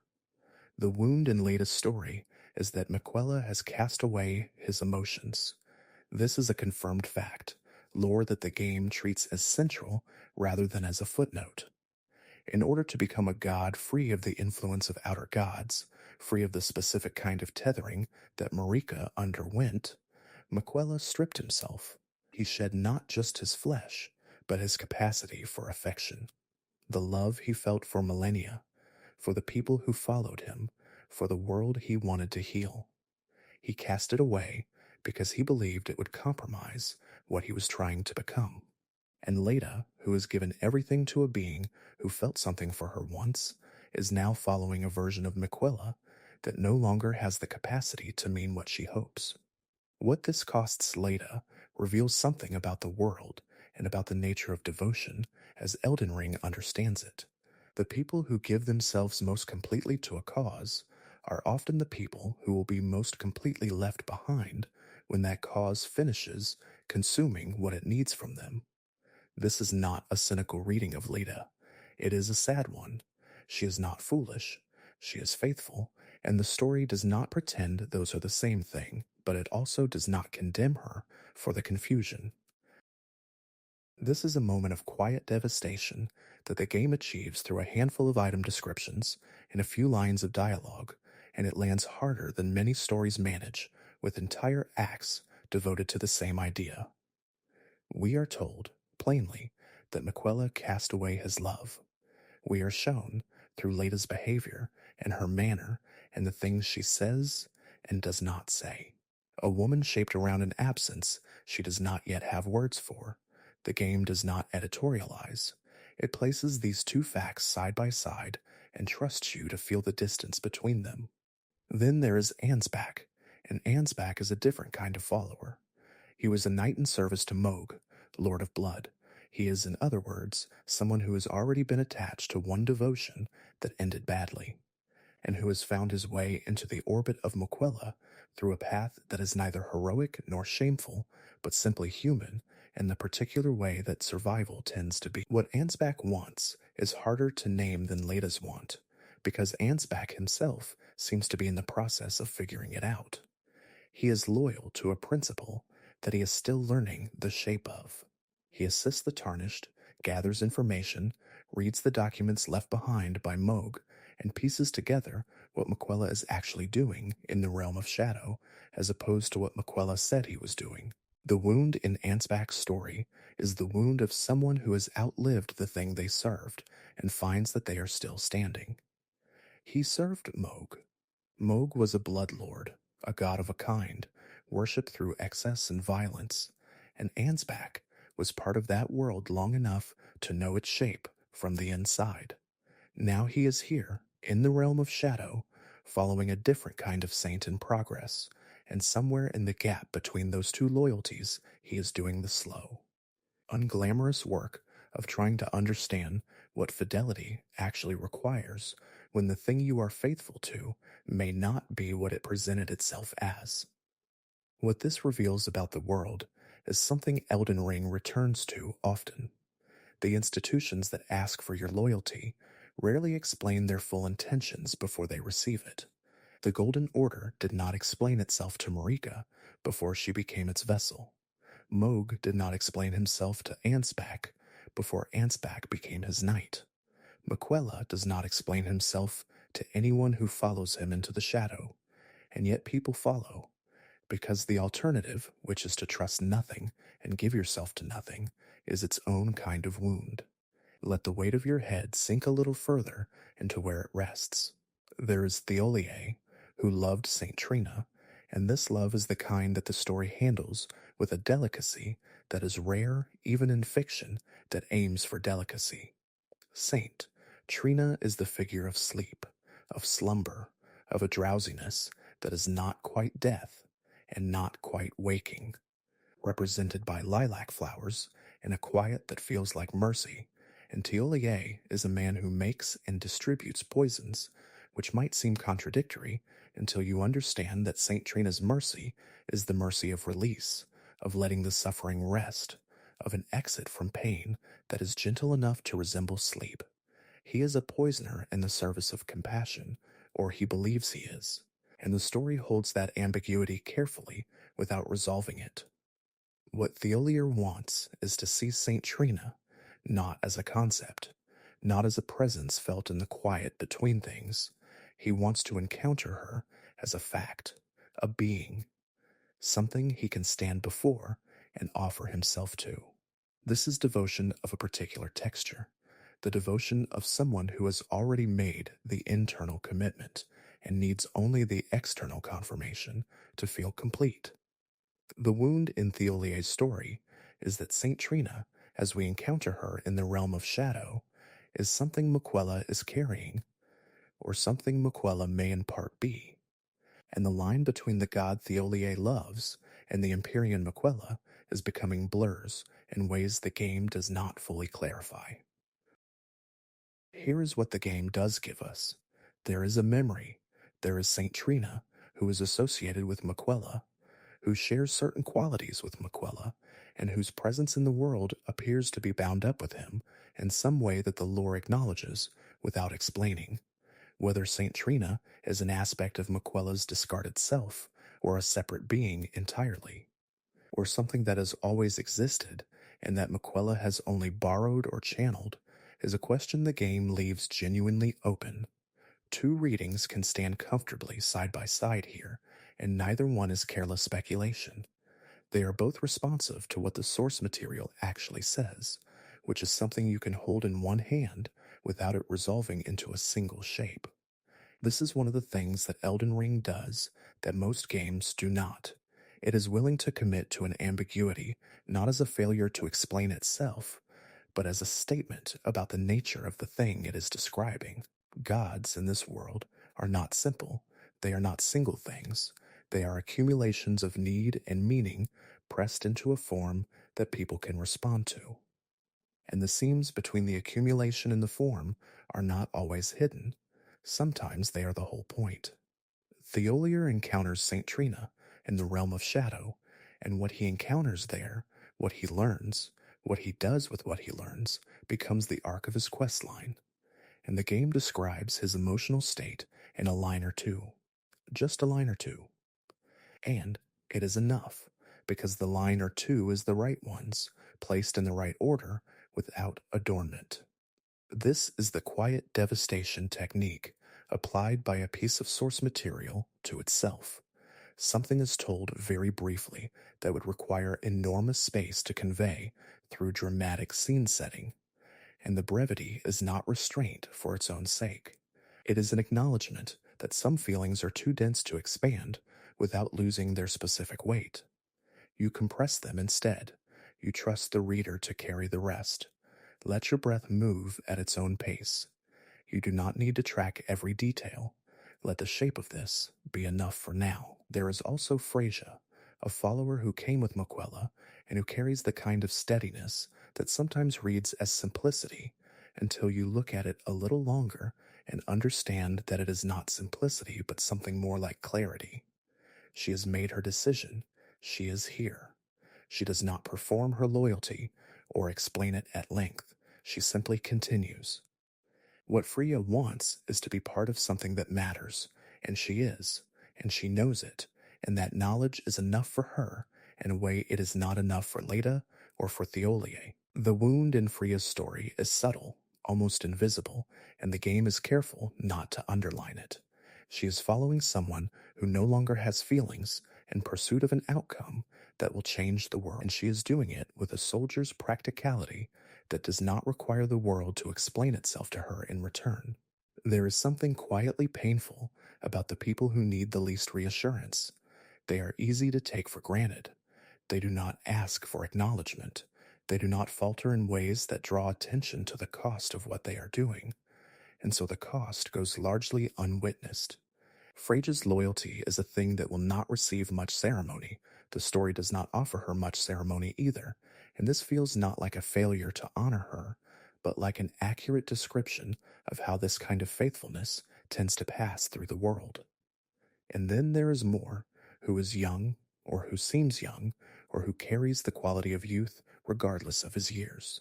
The wound in Leda's story is that Miquella has cast away his emotions. This is a confirmed fact, lore that the game treats as central rather than as a footnote. In order to become a god free of the influence of outer gods, free of the specific kind of tethering that Marika underwent, Miquella stripped himself. He shed not just his flesh, but his capacity for affection. The love he felt for Malenia, for the people who followed him, for the world he wanted to heal. He cast it away because he believed it would compromise what he was trying to become. And Leda, who has given everything to a being who felt something for her once, is now following a version of Miquella that no longer has the capacity to mean what she hopes. What this costs Leda reveals something about the world and about the nature of devotion as Elden Ring understands it. The people who give themselves most completely to a cause are often the people who will be most completely left behind when that cause finishes consuming what it needs from them. This is not a cynical reading of Leda. It is a sad one. She is not foolish. She is faithful, and the story does not pretend those are the same thing, but it also does not condemn her for the confusion. This is a moment of quiet devastation that the game achieves through a handful of item descriptions and a few lines of dialogue, and it lands harder than many stories manage, with entire acts devoted to the same idea. We are told, plainly, that Miquella cast away his love. We are shown, through Leda's behavior and her manner and the things she says and does not say. A woman shaped around an absence she does not yet have words for. The game does not editorialize. It places these two facts side by side and trusts you to feel the distance between them. Then there is Ansbach, and Ansbach is a different kind of follower. He was a knight in service to Mohg, Lord of Blood. He is, in other words, someone who has already been attached to one devotion that ended badly, and who has found his way into the orbit of Miquella through a path that is neither heroic nor shameful, but simply human, in the particular way that survival tends to be. What Ansbach wants is harder to name than Leda's want, because Ansbach himself seems to be in the process of figuring it out. He is loyal to a principle that he is still learning the shape of. He assists the Tarnished, gathers information, reads the documents left behind by Mohg, and pieces together what Miquella is actually doing in the realm of shadow, as opposed to what Miquella said he was doing. The wound in Ansbach's story is the wound of someone who has outlived the thing they served, and finds that they are still standing. He served Moog. Moog was a bloodlord, a god of a kind, worshipped through excess and violence, and Ansbach was part of that world long enough to know its shape from the inside. Now he is here, in the realm of shadow, following a different kind of saint in progress, and somewhere in the gap between those two loyalties, he is doing the slow, unglamorous work of trying to understand what fidelity actually requires when the thing you are faithful to may not be what it presented itself as. What this reveals about the world is something Elden Ring returns to often. The institutions that ask for your loyalty rarely explain their full intentions before they receive it. The Golden Order did not explain itself to Marika before she became its vessel. Moog did not explain himself to Ansbach before Ansbach became his knight. Miquella does not explain himself to anyone who follows him into the shadow, and yet people follow, because the alternative, which is to trust nothing and give yourself to nothing, is its own kind of wound. Let the weight of your head sink a little further into where it rests. There is Theolier, who loved Saint Trina, and this love is the kind that the story handles with a delicacy that is rare even in fiction that aims for delicacy. Saint Trina is the figure of sleep, of slumber, of a drowsiness that is not quite death and not quite waking, represented by lilac flowers and a quiet that feels like mercy. And Teolier is a man who makes and distributes poisons, which might seem contradictory until you understand that St. Trina's mercy is the mercy of release, of letting the suffering rest, of an exit from pain that is gentle enough to resemble sleep. He is a poisoner in the service of compassion, or he believes he is, and the story holds that ambiguity carefully without resolving it. What Theolier wants is to see St. Trina not as a concept, not as a presence felt in the quiet between things. He wants to encounter her as a fact, a being, something he can stand before and offer himself to. This is devotion of a particular texture, the devotion of someone who has already made the internal commitment and needs only the external confirmation to feel complete. The wound in Theolier's story is that St. Trina, as we encounter her in the realm of shadow, is something Miquella is carrying, or something Miquella may in part be. And the line between the god Theolier loves and the Empyrean Miquella is becoming blurs in ways the game does not fully clarify. Here is what the game does give us. There is a memory. There is St. Trina, who is associated with Miquella, who shares certain qualities with Miquella, and whose presence in the world appears to be bound up with him in some way that the lore acknowledges without explaining. Whether St. Trina is an aspect of Miquella's discarded self, or a separate being entirely, or something that has always existed and that Miquella has only borrowed or channeled, is a question the game leaves genuinely open. Two readings can stand comfortably side by side here, and neither one is careless speculation. They are both responsive to what the source material actually says, which is something you can hold in one hand without it resolving into a single shape. This is one of the things that Elden Ring does that most games do not. It is willing to commit to an ambiguity, not as a failure to explain itself, but as a statement about the nature of the thing it is describing. Gods in this world are not simple. They are not single things. They are accumulations of need and meaning pressed into a form that people can respond to. And the seams between the accumulation and the form are not always hidden. Sometimes they are the whole point. Theolier encounters St. Trina in the realm of shadow, and what he encounters there, what he learns, what he does with what he learns, becomes the arc of his quest line. And the game describes his emotional state in a line or two. Just a line or two. And it is enough, because the line or two is the right ones, placed in the right order, without adornment. This is the quiet devastation technique applied by a piece of source material to itself. Something is told very briefly that would require enormous space to convey through dramatic scene setting, and the brevity is not restraint for its own sake. It is an acknowledgement that some feelings are too dense to expand without losing their specific weight. You compress them instead. You trust the reader to carry the rest. Let your breath move at its own pace. You do not need to track every detail. Let the shape of this be enough for now. There is also Freyja, a follower who came with Miquella and who carries the kind of steadiness that sometimes reads as simplicity until you look at it a little longer and understand that it is not simplicity but something more like clarity. She has made her decision. She is here. She does not perform her loyalty or explain it at length. She simply continues. What Freya wants is to be part of something that matters, and she is, and she knows it, and that knowledge is enough for her in a way it is not enough for Leda or for Theolie. The wound in Freya's story is subtle, almost invisible, and the game is careful not to underline it. She is following someone who no longer has feelings in pursuit of an outcome that will change the world, and she is doing it with a soldier's practicality that does not require the world to explain itself to her in return. There is something quietly painful about the people who need the least reassurance. They are easy to take for granted. They do not ask for acknowledgement. They do not falter in ways that draw attention to the cost of what they are doing, and so the cost goes largely unwitnessed. Freyja's loyalty is a thing that will not receive much ceremony. The story does not offer her much ceremony either, and this feels not like a failure to honor her, but like an accurate description of how this kind of faithfulness tends to pass through the world. And then there is Mor, who is young, or who seems young, or who carries the quality of youth regardless of his years.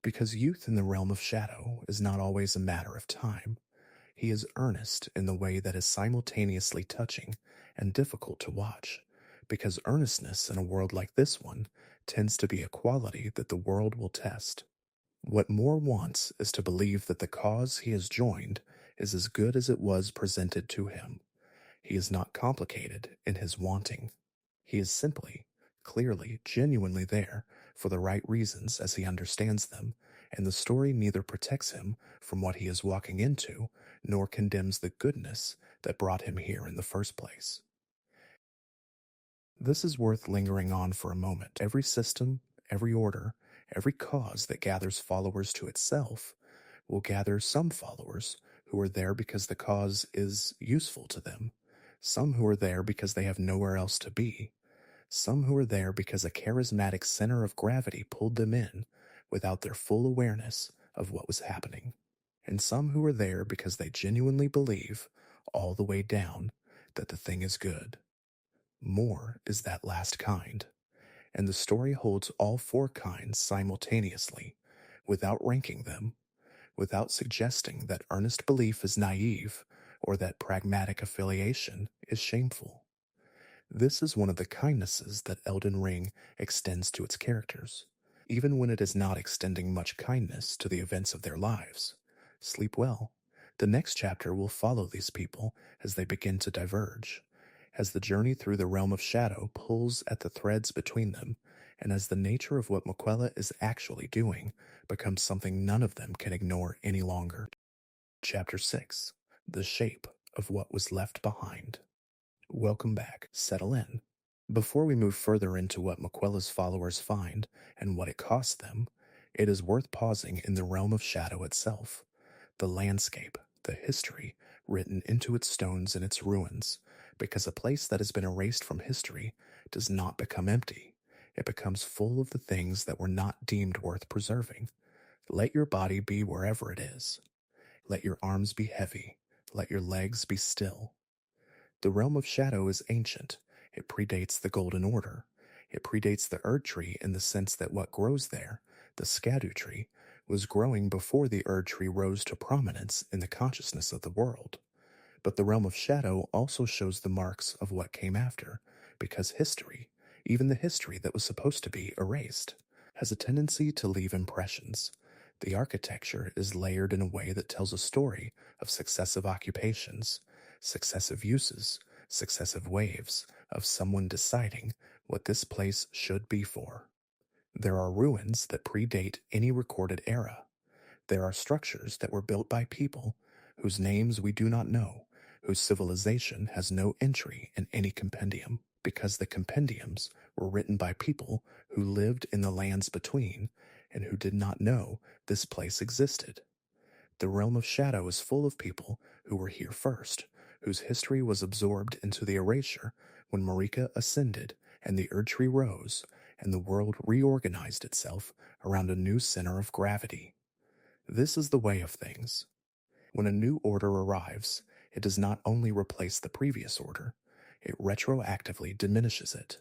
Because youth in the realm of shadow is not always a matter of time. He is earnest in the way that is simultaneously touching and difficult to watch, because earnestness in a world like this one tends to be a quality that the world will test. What Mor wants is to believe that the cause he has joined is as good as it was presented to him. He is not complicated in his wanting. He is simply, clearly, genuinely there for the right reasons as he understands them, and the story neither protects him from what he is walking into nor condemns the goodness that brought him here in the first place. This is worth lingering on for a moment. Every system, every order, every cause that gathers followers to itself will gather some followers who are there because the cause is useful to them, some who are there because they have nowhere else to be, some who are there because a charismatic center of gravity pulled them in without their full awareness of what was happening, and some who are there because they genuinely believe, all the way down, that the thing is good. Mor is that last kind, and the story holds all four kinds simultaneously, without ranking them, without suggesting that earnest belief is naive or that pragmatic affiliation is shameful. This is one of the kindnesses that Elden Ring extends to its characters, even when it is not extending much kindness to the events of their lives. Sleep well. The next chapter will follow these people as they begin to diverge, as the journey through the realm of shadow pulls at the threads between them, and as the nature of what Miquella is actually doing becomes something none of them can ignore any longer. Chapter 6. The Shape of What Was Left Behind. Welcome back. Settle in. Before we move further into what Miquella's followers find and what it costs them, it is worth pausing in the realm of shadow itself. The landscape, the history written into its stones and its ruins, because a place that has been erased from history does not become empty. It becomes full of the things that were not deemed worth preserving. Let your body be wherever it is. Let your arms be heavy. Let your legs be still. The realm of shadow is ancient. It predates the Golden Order. It predates the Erdtree in the sense that what grows there, the Skadu tree, was growing before the Erdtree rose to prominence in the consciousness of the world. But the realm of shadow also shows the marks of what came after, because history, even the history that was supposed to be erased, has a tendency to leave impressions. The architecture is layered in a way that tells a story of successive occupations, successive uses, successive waves of someone deciding what this place should be for. There are ruins that predate any recorded era. There are structures that were built by people whose names we do not know, whose civilization has no entry in any compendium, because the compendiums were written by people who lived in the lands between and who did not know this place existed. The realm of shadow is full of people who were here first, whose history was absorbed into the erasure when Marika ascended and the Erdtree rose, and the world reorganized itself around a new center of gravity. This is the way of things. When a new order arrives, it does not only replace the previous order, it retroactively diminishes it.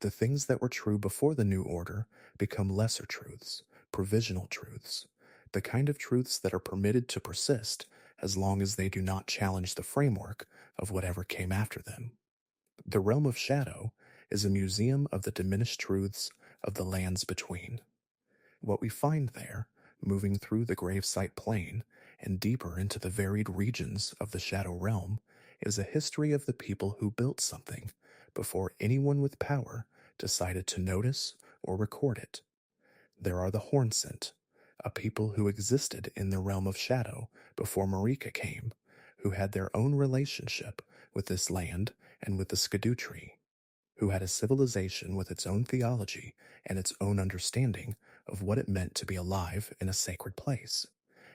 The things that were true before the new order become lesser truths, provisional truths, the kind of truths that are permitted to persist as long as they do not challenge the framework of whatever came after them. The realm of shadow is a museum of the diminished truths of the lands between. What we find there, moving through the gravesite plane and deeper into the varied regions of the shadow realm, is a history of the people who built something before anyone with power decided to notice or record it. There are the Hornsent, a people who existed in the realm of shadow before Marika came, who had their own relationship with this land and with the Skidoo tree, who had a civilization with its own theology and its own understanding of what it meant to be alive in a sacred place,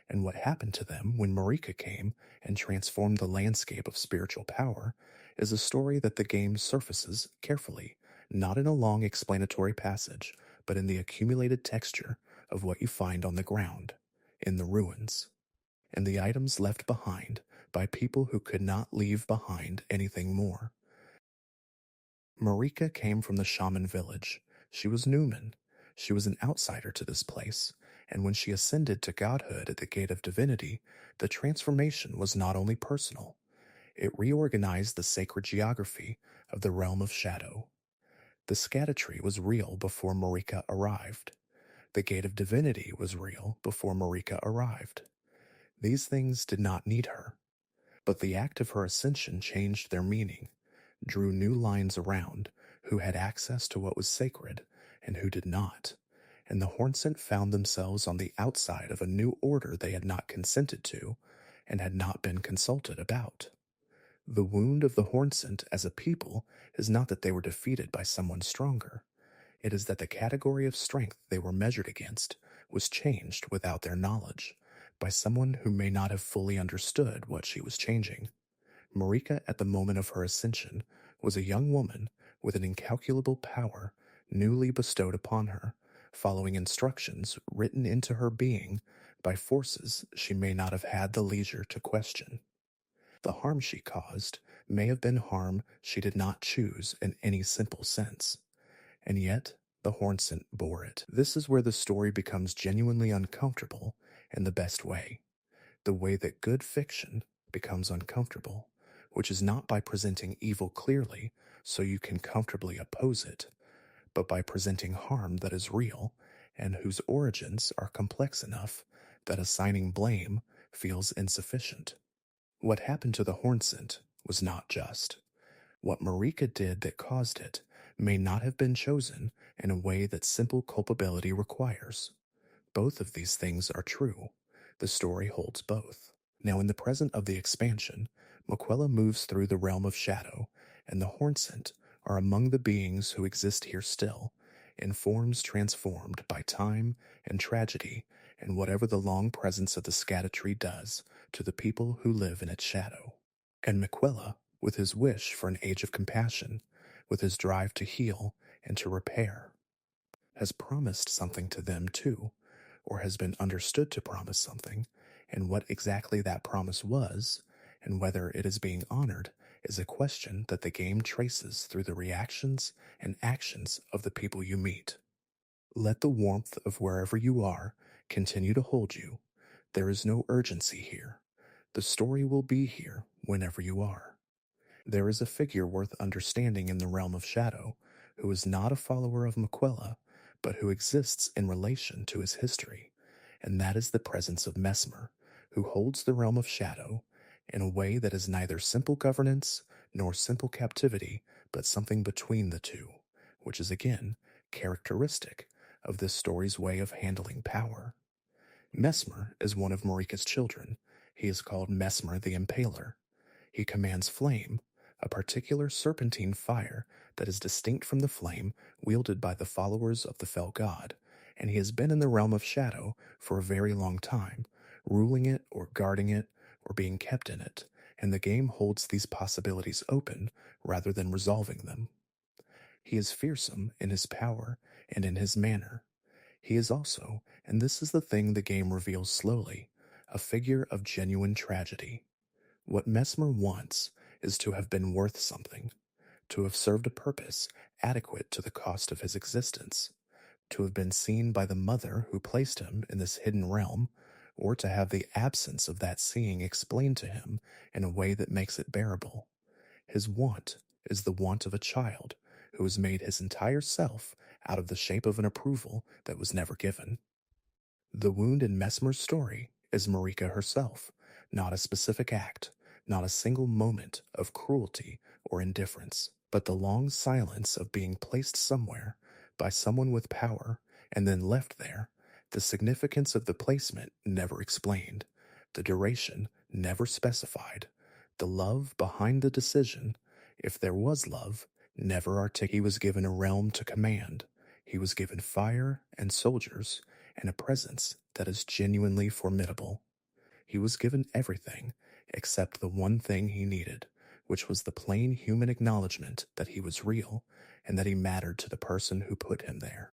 and what happened to them when Marika came and transformed the landscape of spiritual power is a story that the game surfaces carefully, not in a long explanatory passage, but in the accumulated texture of what you find on the ground, in the ruins, and the items left behind by people who could not leave behind anything more. Marika came from the shaman village. She was Newman. She was an outsider to this place, and when she ascended to godhood at the Gate of Divinity, the transformation was not only personal, it reorganized the sacred geography of the realm of shadow. The Erdtree was real before Marika arrived. The Gate of Divinity was real before Marika arrived. These things did not need her, but the act of her ascension changed their meaning, drew new lines around who had access to what was sacred and who did not, and the Hornsent found themselves on the outside of a new order they had not consented to and had not been consulted about. The wound of the Hornsent as a people is not that they were defeated by someone stronger. It is that the category of strength they were measured against was changed without their knowledge, by someone who may not have fully understood what she was changing. Marika, at the moment of her ascension, was a young woman with an incalculable power newly bestowed upon her, following instructions written into her being by forces she may not have had the leisure to question. The harm she caused may have been harm she did not choose in any simple sense, and yet the Hornsent bore it. This is where the story becomes genuinely uncomfortable in the best way, the way that good fiction becomes uncomfortable, which is not by presenting evil clearly so you can comfortably oppose it, but by presenting harm that is real and whose origins are complex enough that assigning blame feels insufficient. What happened to the Hornsent was not just. What Marika did that caused it may not have been chosen in a way that simple culpability requires. Both of these things are true. The story holds both. Now, in the present of the expansion, Miquella moves through the realm of shadow, and the Hornsent are among the beings who exist here still, in forms transformed by time and tragedy and whatever the long presence of the Erdtree does to the people who live in its shadow. And Miquella, with his wish for an age of compassion, with his drive to heal and to repair, has promised something to them too, or has been understood to promise something, and what exactly that promise was, and whether it is being honored, is a question that the game traces through the reactions and actions of the people you meet. Let the warmth of wherever you are continue to hold you. There is no urgency here. The story will be here whenever you are. There is a figure worth understanding in the realm of shadow who is not a follower of Miquella, but who exists in relation to his history, and that is the presence of Mesmer, who holds the realm of shadow in a way that is neither simple governance nor simple captivity, but something between the two, which is again characteristic of this story's way of handling power. Mesmer is one of Marika's children. He is called Mesmer the Impaler. He commands flame, a particular serpentine fire that is distinct from the flame wielded by the followers of the fell god, and he has been in the realm of shadow for a very long time, ruling it or guarding it or being kept in it, and the game holds these possibilities open rather than resolving them. He is fearsome in his power and in his manner. He is also, and this is the thing the game reveals slowly, a figure of genuine tragedy. What Mesmer wants is to have been worth something, to have served a purpose adequate to the cost of his existence, to have been seen by the mother who placed him in this hidden realm, or to have the absence of that seeing explained to him in a way that makes it bearable. His want is the want of a child who has made his entire self out of the shape of an approval that was never given. The wound in Mesmer's story is Marika herself, not a specific act, not a single moment of cruelty or indifference, but the long silence of being placed somewhere by someone with power and then left there, the significance of the placement never explained, the duration never specified, the love behind the decision, if there was love, never articulated. He was given a realm to command. He was given fire and soldiers and a presence that is genuinely formidable. He was given everything except the one thing he needed, which was the plain human acknowledgement that he was real and that he mattered to the person who put him there.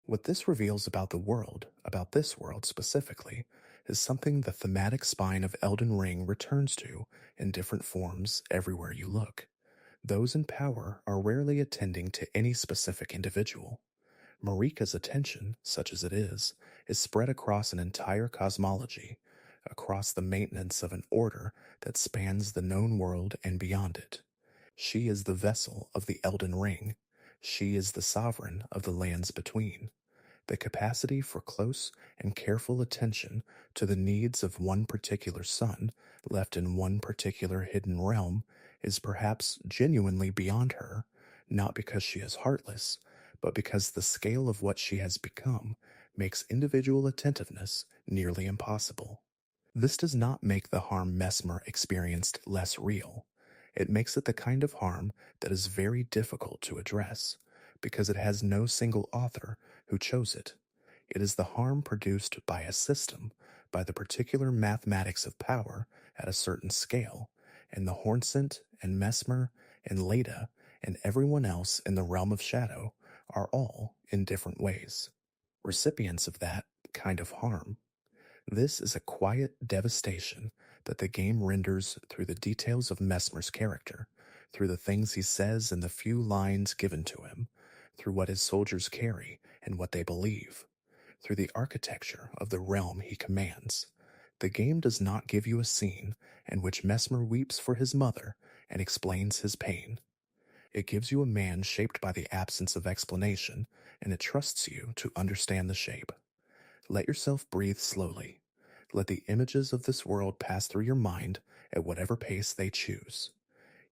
What this reveals about the world, about this world specifically, is something the thematic spine of Elden Ring returns to in different forms everywhere you look. Those in power are rarely attending to any specific individual. Marika's attention, such as it is spread across an entire cosmology, across the maintenance of an order that spans the known world and beyond it. She is the vessel of the Elden Ring. She is the sovereign of the lands between. The capacity for close and careful attention to the needs of one particular son left in one particular hidden realm is perhaps genuinely beyond her, not because she is heartless, but because the scale of what she has become makes individual attentiveness nearly impossible. This does not make the harm Mesmer experienced less real. It makes it the kind of harm that is very difficult to address, because it has no single author who chose it. It is the harm produced by a system, by the particular mathematics of power at a certain scale, and the Hornsent and Mesmer and Leda and everyone else in the realm of shadow are all, in different ways, recipients of that kind of harm. This is a quiet devastation that the game renders through the details of Mesmer's character, through the things he says in the few lines given to him, through what his soldiers carry and what they believe, through the architecture of the realm he commands. The game does not give you a scene in which Mesmer weeps for his mother and explains his pain. It gives you a man shaped by the absence of explanation, and it trusts you to understand the shape. Let yourself breathe slowly. Let the images of this world pass through your mind at whatever pace they choose.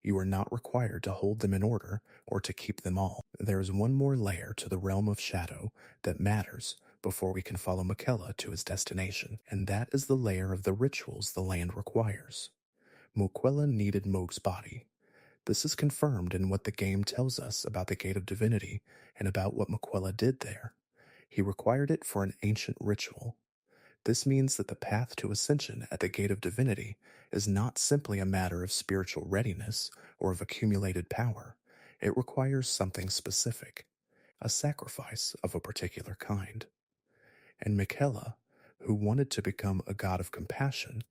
You are not required to hold them in order or to keep them all. There is one more layer to the realm of shadow that matters before we can follow Miquella to his destination, and that is the layer of the rituals the land requires. Miquella needed Mohg's body. This is confirmed in what the game tells us about the Gate of Divinity and about what Miquella did there. He required it for an ancient ritual. This means that the path to ascension at the Gate of Divinity is not simply a matter of spiritual readiness or of accumulated power. It requires something specific, a sacrifice of a particular kind. And Miquella, who wanted to become a god of compassion,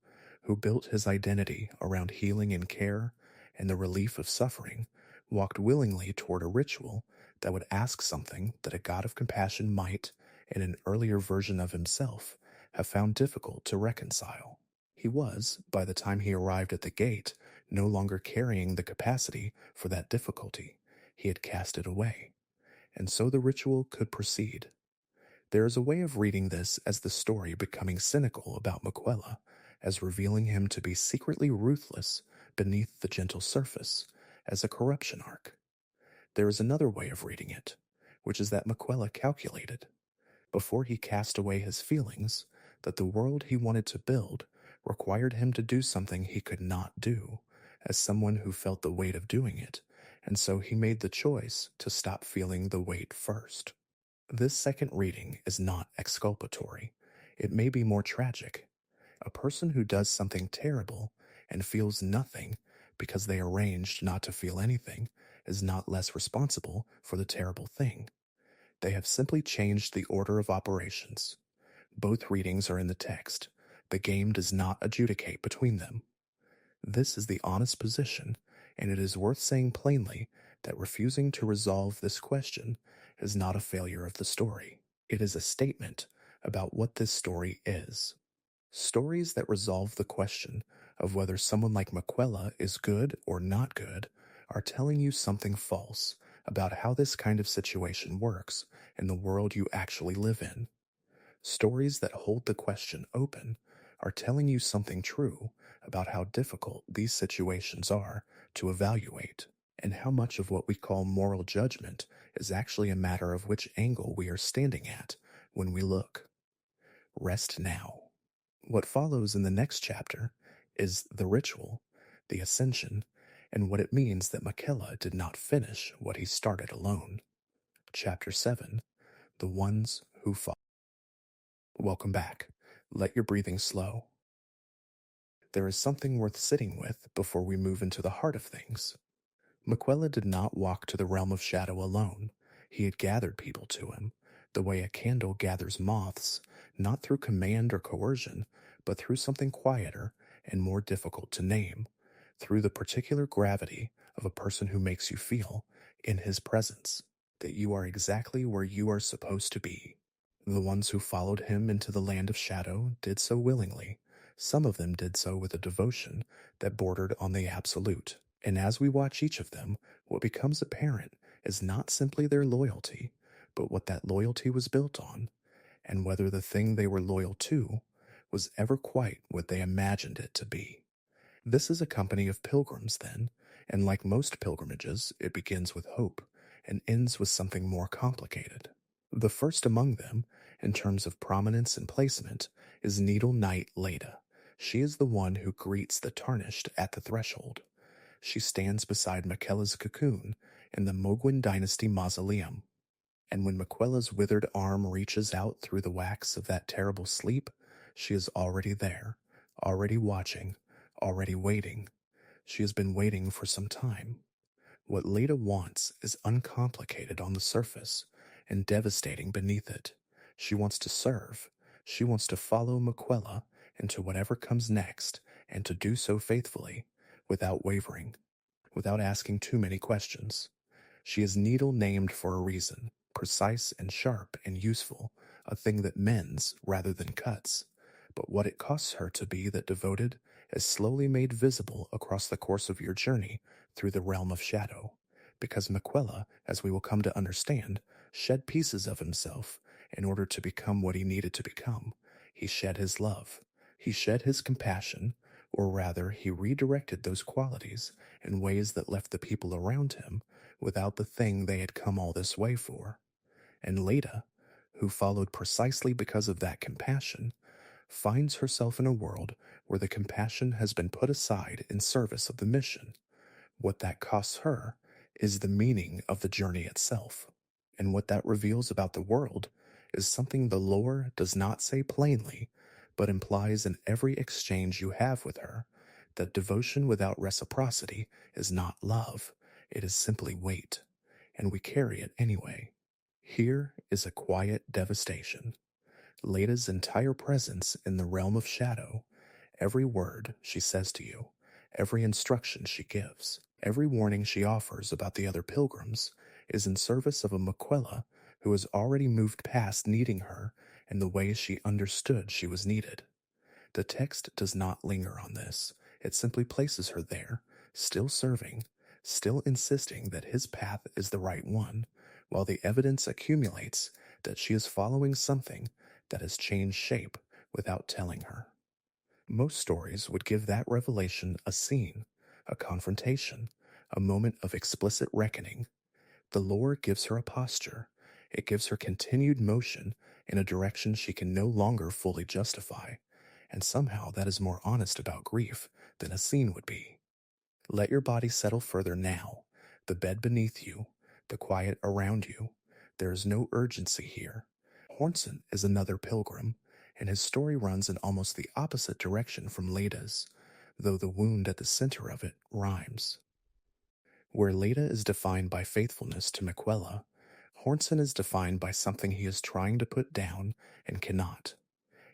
who built his identity around healing and care and the relief of suffering, walked willingly toward a ritual that would ask something that a god of compassion might, in an earlier version of himself, have found difficult to reconcile. He was, by the time he arrived at the gate, no longer carrying the capacity for that difficulty. He had cast it away. And so the ritual could proceed. There is a way of reading this as the story becoming cynical about Miquella, as revealing him to be secretly ruthless beneath the gentle surface, as a corruption arc. There is another way of reading it, which is that Miquella calculated. Before he cast away his feelings, that the world he wanted to build required him to do something he could not do, as someone who felt the weight of doing it, and so he made the choice to stop feeling the weight first. This second reading is not exculpatory. It may be more tragic. A person who does something terrible and feels nothing because they arranged not to feel anything is not less responsible for the terrible thing. They have simply changed the order of operations. Both readings are in the text. The game does not adjudicate between them. This is the honest position, and it is worth saying plainly that refusing to resolve this question is not a failure of the story. It is a statement about what this story is. Stories that resolve the question of whether someone like Miquella is good or not good are telling you something false about how this kind of situation works in the world you actually live in. Stories that hold the question open are telling you something true about how difficult these situations are to evaluate, and how much of what we call moral judgment is actually a matter of which angle we are standing at when we look. Rest now. What follows in the next chapter is the ritual, the ascension, and what it means that Miquella did not finish what he started alone. Chapter 7, The Ones Who Fall. Welcome back. Let your breathing slow. There is something worth sitting with before we move into the heart of things. Miquella did not walk to the realm of shadow alone. He had gathered people to him, the way a candle gathers moths, not through command or coercion, but through something quieter and more difficult to name, through the particular gravity of a person who makes you feel, in his presence, that you are exactly where you are supposed to be. The ones who followed him into the land of shadow did so willingly. Some of them did so with a devotion that bordered on the absolute. And as we watch each of them, what becomes apparent is not simply their loyalty, but what that loyalty was built on, and whether the thing they were loyal to was ever quite what they imagined it to be. This is a company of pilgrims, then, and like most pilgrimages, it begins with hope and ends with something more complicated. The first among them, in terms of prominence and placement, is Needle Knight Leda. She is the one who greets the Tarnished at the threshold. She stands beside Miquella's Cocoon in the Mogwin Dynasty mausoleum. And when Miquella's withered arm reaches out through the wax of that terrible sleep, she is already there, already watching, already waiting. She has been waiting for some time. What Leda wants is uncomplicated on the surface and devastating beneath it. She wants to serve. She wants to follow Miquella into whatever comes next, and to do so faithfully, without wavering, without asking too many questions. She is needle named for a reason, precise and sharp and useful, a thing that mends rather than cuts. But what it costs her to be that devoted is slowly made visible across the course of your journey through the realm of shadow, because Miquella, as we will come to understand, shed pieces of himself in order to become what he needed to become. He shed his love. He shed his compassion, or rather, he redirected those qualities in ways that left the people around him without the thing they had come all this way for. And Leda, who followed precisely because of that compassion, finds herself in a world where the compassion has been put aside in service of the mission. What that costs her is the meaning of the journey itself. And what that reveals about the world is something the lore does not say plainly, but implies in every exchange you have with her, that devotion without reciprocity is not love, it is simply weight, and we carry it anyway. Here is a quiet devastation. Leda's entire presence in the realm of shadow, every word she says to you, every instruction she gives, every warning she offers about the other pilgrims, is in service of a Miquella who has already moved past needing her in the way she understood she was needed. The text does not linger on this. It simply places her there, still serving, still insisting that his path is the right one, while the evidence accumulates that she is following something that has changed shape without telling her. Most stories would give that revelation a scene, a confrontation, a moment of explicit reckoning. The lore gives her a posture, It gives her continued motion in a direction she can no longer fully justify, and somehow that is more honest about grief than a scene would be. Let your body settle further now, the bed beneath you, the quiet around you. There is no urgency here. Hornson is another pilgrim, and his story runs in almost the opposite direction from Leda's, though the wound at the center of it rhymes. Where Leda is defined by faithfulness to Miquella, Hornson is defined by something he is trying to put down and cannot.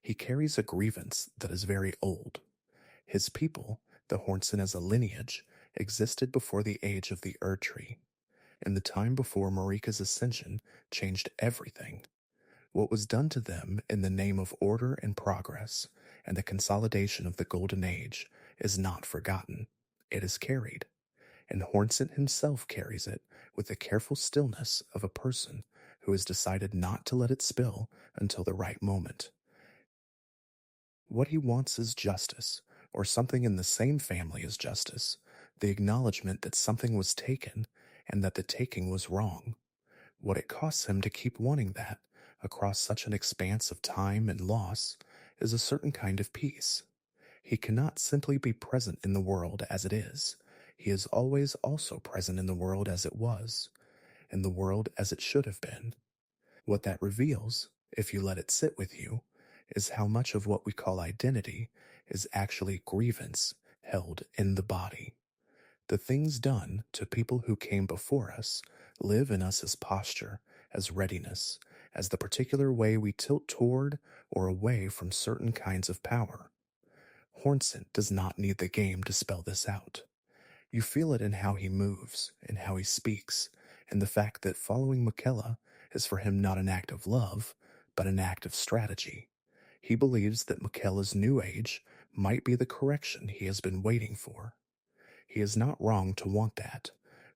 He carries a grievance that is very old. His people, the Hornson as a lineage, existed before the age of the Erdtree, in the time before Marika's ascension changed everything. What was done to them in the name of order and progress and the consolidation of the Golden Age is not forgotten. It is carried, and Hornson himself carries it with the careful stillness of a person who has decided not to let it spill until the right moment. What he wants is justice, or something in the same family as justice, the acknowledgement that something was taken and that the taking was wrong. What it costs him to keep wanting that, across such an expanse of time and loss, is a certain kind of peace. He cannot simply be present in the world as it is. He is always also present in the world as it was, in the world as it should have been. What that reveals, if you let it sit with you, is how much of what we call identity is actually grievance held in the body. The things done to people who came before us live in us as posture, as readiness, as the particular way we tilt toward or away from certain kinds of power. Hornson does not need the game to spell this out. You feel it in how he moves, in how he speaks, and the fact that following Miquella is for him not an act of love, but an act of strategy. He believes that Miquella's new age might be the correction he has been waiting for. He is not wrong to want that.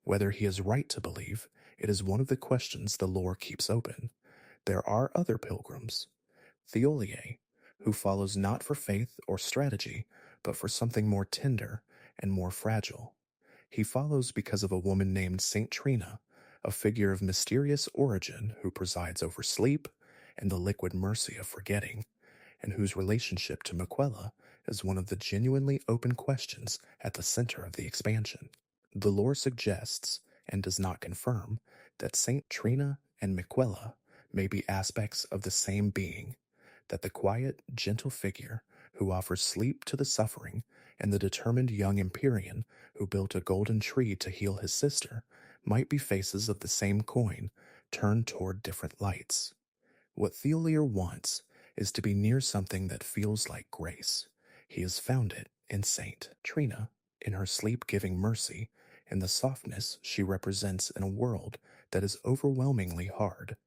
Whether he is right to believe, it is one of the questions the lore keeps open. There are other pilgrims, Theoliae, who follows not for faith or strategy, but for something more tender and more fragile. He follows because of a woman named Saint Trina, a figure of mysterious origin who presides over sleep and the liquid mercy of forgetting, and whose relationship to Miquella is one of the genuinely open questions at the center of the expansion. The lore suggests, and does not confirm, that Saint Trina and Miquella may be aspects of the same being, that the quiet, gentle figure who offers sleep to the suffering and the determined young Empyrean who built a golden tree to heal his sister might be faces of the same coin turned toward different lights. What Theolier wants is to be near something that feels like grace. He has found it in Saint Trina, in her sleep-giving mercy, in the softness she represents in a world that is overwhelmingly hard.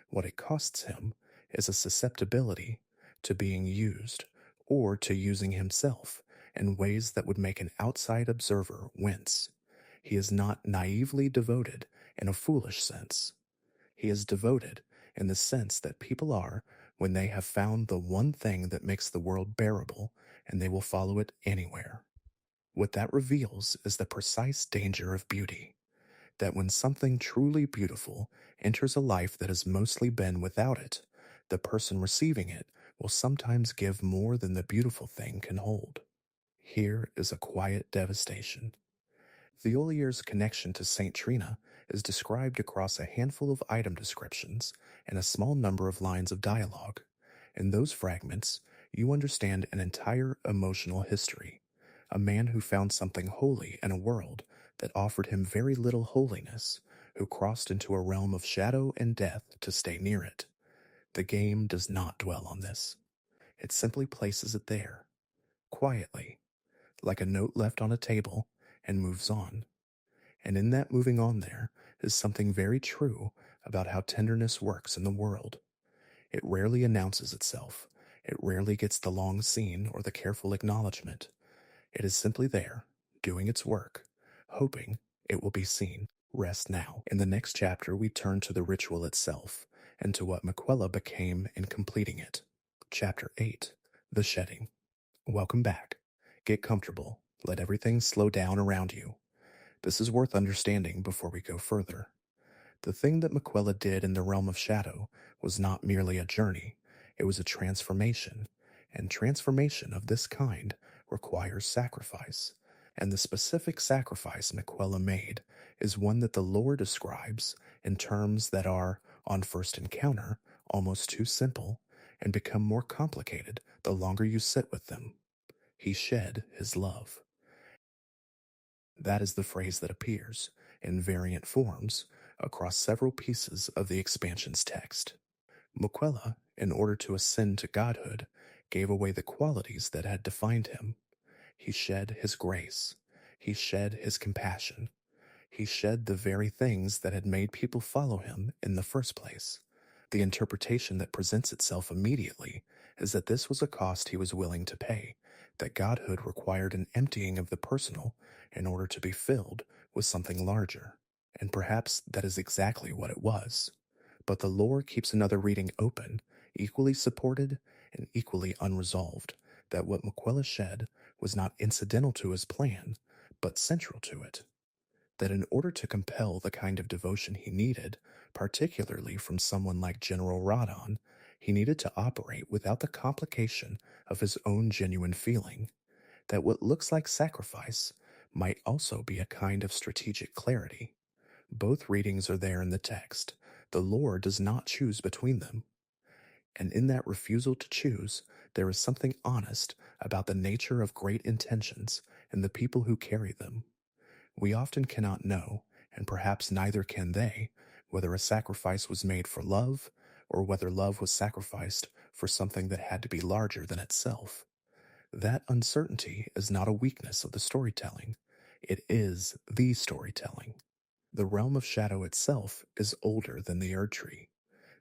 What it costs him is a susceptibility to being used, or to using himself in ways that would make an outside observer wince. He is not naively devoted in a foolish sense. He is devoted in the sense that people are when they have found the one thing that makes the world bearable, and they will follow it anywhere. What that reveals is the precise danger of beauty, that when something truly beautiful enters a life that has mostly been without it, the person receiving it will sometimes give more than the beautiful thing can hold. Here is a quiet devastation. Theolier's connection to Saint Trina is described across a handful of item descriptions and a small number of lines of dialogue. In those fragments, you understand an entire emotional history. A man who found something holy in a world that offered him very little holiness, who crossed into a realm of shadow and death to stay near it. The game does not dwell on this. It simply places it there, quietly, like a note left on a table, and moves on. And in that moving on there is something very true about how tenderness works in the world. It rarely announces itself. It rarely gets the long scene or the careful acknowledgement. It is simply there, doing its work, hoping it will be seen. Rest now. In the next chapter, we turn to the ritual itself, and to what Miquella became in completing it. Chapter 8. The Shedding. Welcome back. Get comfortable. Let everything slow down around you. This is worth understanding before we go further. The thing that Miquella did in the realm of shadow was not merely a journey, it was a transformation, and transformation of this kind requires sacrifice. And the specific sacrifice Miquella made is one that the lore describes in terms that are, on first encounter, almost too simple and become more complicated the longer you sit with them. He shed his love. That is the phrase that appears, in variant forms, across several pieces of the expansion's text. Miquella, in order to ascend to godhood, gave away the qualities that had defined him. He shed his grace. He shed his compassion. He shed the very things that had made people follow him in the first place. The interpretation that presents itself immediately is that this was a cost he was willing to pay, that godhood required an emptying of the personal in order to be filled with something larger. And perhaps that is exactly what it was. But the lore keeps another reading open, equally supported and equally unresolved, that what Miquella shed was not incidental to his plan, but central to it. That in order to compel the kind of devotion he needed, particularly from someone like General Radon, he needed to operate without the complication of his own genuine feeling. That what looks like sacrifice might also be a kind of strategic clarity. Both readings are there in the text. The lore does not choose between them. And in that refusal to choose, there is something honest about the nature of great intentions and the people who carry them. We often cannot know, and perhaps neither can they, whether a sacrifice was made for love or whether love was sacrificed for something that had to be larger than itself. That uncertainty is not a weakness of the storytelling. It is the storytelling. The realm of shadow itself is older than the Erdtree.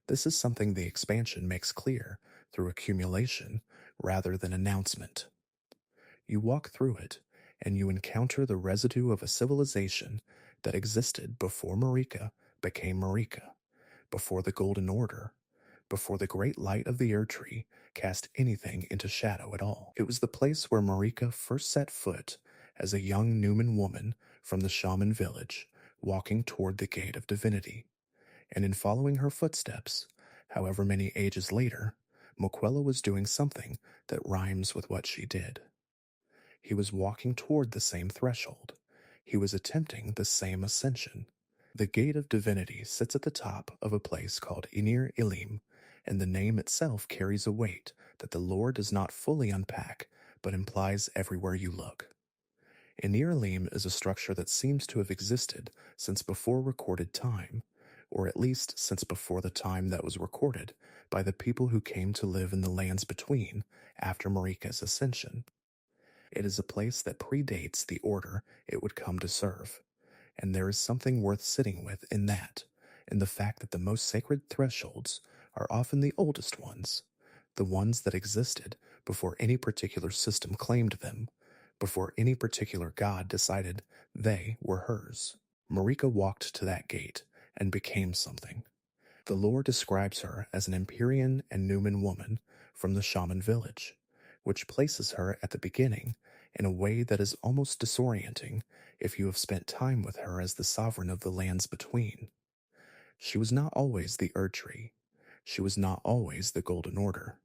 This is something the expansion makes clear through accumulation rather than announcement. You walk through it, and you encounter the residue of a civilization that existed before Marika became Marika, before the Golden Order, before the great light of the Erdtree cast anything into shadow at all. It was the place where Marika first set foot as a young Newman woman from the shaman village, walking toward the Gate of Divinity. And in following her footsteps, however many ages later, Miquella was doing something that rhymes with what she did. He was walking toward the same threshold. He was attempting the same ascension. The Gate of Divinity sits at the top of a place called Enir-Ilim, and the name itself carries a weight that the lore does not fully unpack, but implies everywhere you look. Enir-Ilim is a structure that seems to have existed since before recorded time, or at least since before the time that was recorded by the people who came to live in the lands between after Marika's ascension. It is a place that predates the order it would come to serve, and there is something worth sitting with in that, in the fact that the most sacred thresholds are often the oldest ones, the ones that existed before any particular system claimed them, before any particular god decided they were hers. Marika walked to that gate and became something. The lore describes her as an Empyrean and Newman woman from the shaman village, which places her at the beginning in a way that is almost disorienting if you have spent time with her as the sovereign of the lands between. She was not always the Erdtree. She was not always the Golden Order.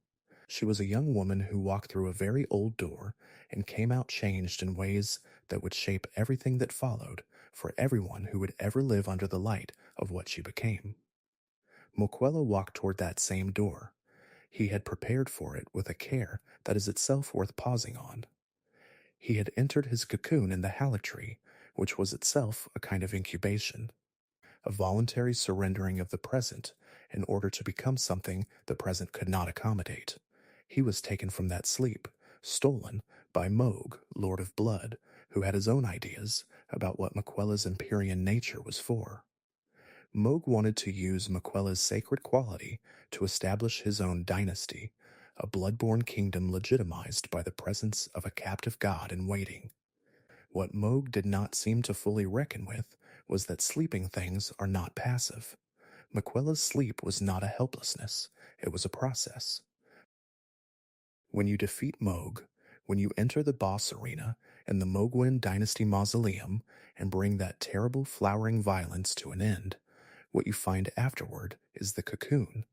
She was a young woman who walked through a very old door and came out changed in ways that would shape everything that followed for everyone who would ever live under the light of what she became. Miquella walked toward that same door. He had prepared for it with a care that is itself worth pausing on. He had entered his cocoon in the Erdtree, which was itself a kind of incubation, a voluntary surrendering of the present in order to become something the present could not accommodate. He was taken from that sleep, stolen by Moog, Lord of Blood, who had his own ideas about what Miquella's Empyrean nature was for. Moog wanted to use Miquella's sacred quality to establish his own dynasty, a blood-born kingdom legitimized by the presence of a captive god in waiting. What Moog did not seem to fully reckon with was that sleeping things are not passive. Miquella's sleep was not a helplessness, it was a process. When you defeat Moog, when you enter the boss arena in the Moogwyn Dynasty Mausoleum and bring that terrible flowering violence to an end, What you find afterward is the cocoon,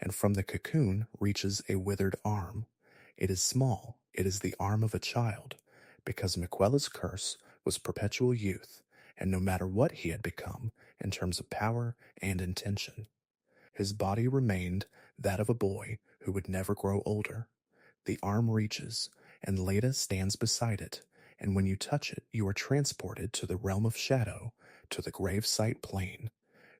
and from the cocoon reaches a withered arm. It is small, it is the arm of a child, because Miquella's curse was perpetual youth, and no matter what he had become in terms of power and intention, his body remained that of a boy who would never grow older. The arm reaches, and Leda stands beside it, and when you touch it, you are transported to the realm of shadow, to the gravesite plane,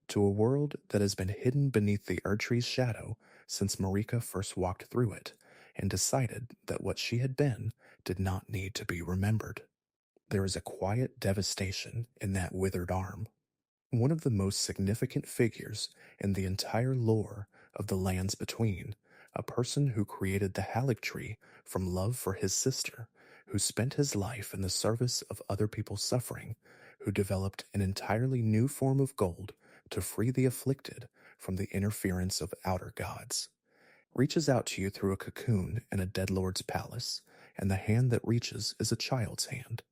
to a world that has been hidden beneath the Erdtree's shadow since Marika first walked through it and decided that what she had been did not need to be remembered. There is a quiet devastation in that withered arm. One of the most significant figures in the entire lore of the lands between, a person who created the Haligtree from love for his sister, who spent his life in the service of other people's suffering, who developed an entirely new form of gold to free the afflicted from the interference of outer gods, reaches out to you through a cocoon in a dead lord's palace, and the hand that reaches is a child's hand.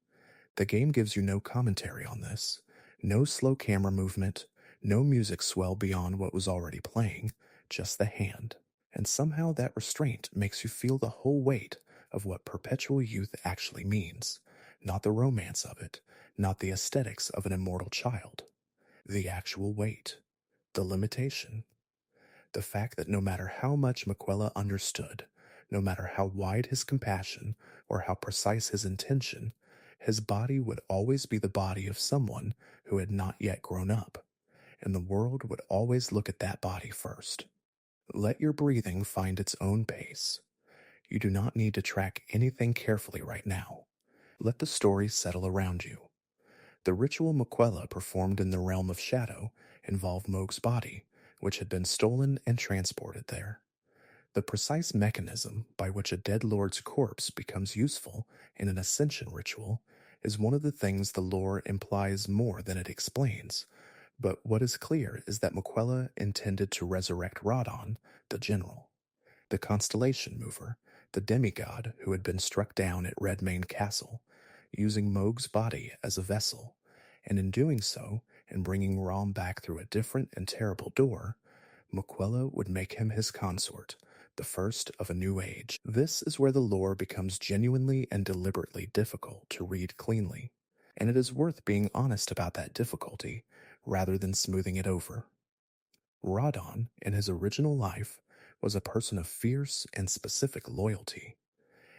The game gives you no commentary on this, no slow camera movement, no music swell beyond what was already playing, just the hand. And somehow that restraint makes you feel the whole weight of what perpetual youth actually means, not the romance of it, not the aesthetics of an immortal child. The actual weight, the limitation, the fact that no matter how much Miquella understood, no matter how wide his compassion or how precise his intention, his body would always be the body of someone who had not yet grown up, and the world would always look at that body first. Let your breathing find its own pace. You do not need to track anything carefully right now. Let the story settle around you. The ritual Miquella performed in the realm of shadow involved Mohg's body, which had been stolen and transported there. The precise mechanism by which a dead lord's corpse becomes useful in an ascension ritual is one of the things the lore implies more than it explains, but what is clear is that Miquella intended to resurrect Radon, the general, the constellation mover, the demigod who had been struck down at Redmane Castle, using Mohg's body as a vessel, and in doing so, and bringing Rom back through a different and terrible door, Miquella would make him his consort, the first of a new age. This is where the lore becomes genuinely and deliberately difficult to read cleanly, and it is worth being honest about that difficulty rather than smoothing it over. Radon, in his original life, was a person of fierce and specific loyalty.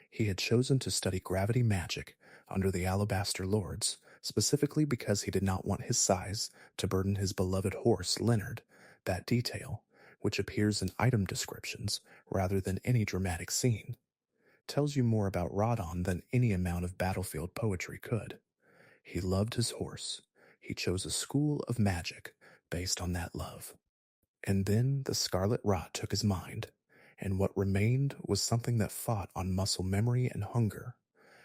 He had chosen to study gravity magic under the Alabaster Lords, specifically because he did not want his size to burden his beloved horse, Leonard, that detail, which appears in item descriptions rather than any dramatic scene, tells you more about Radon than any amount of battlefield poetry could. He loved his horse. He chose a school of magic based on that love. And then the scarlet rot took his mind, and what remained was something that fought on muscle memory and hunger,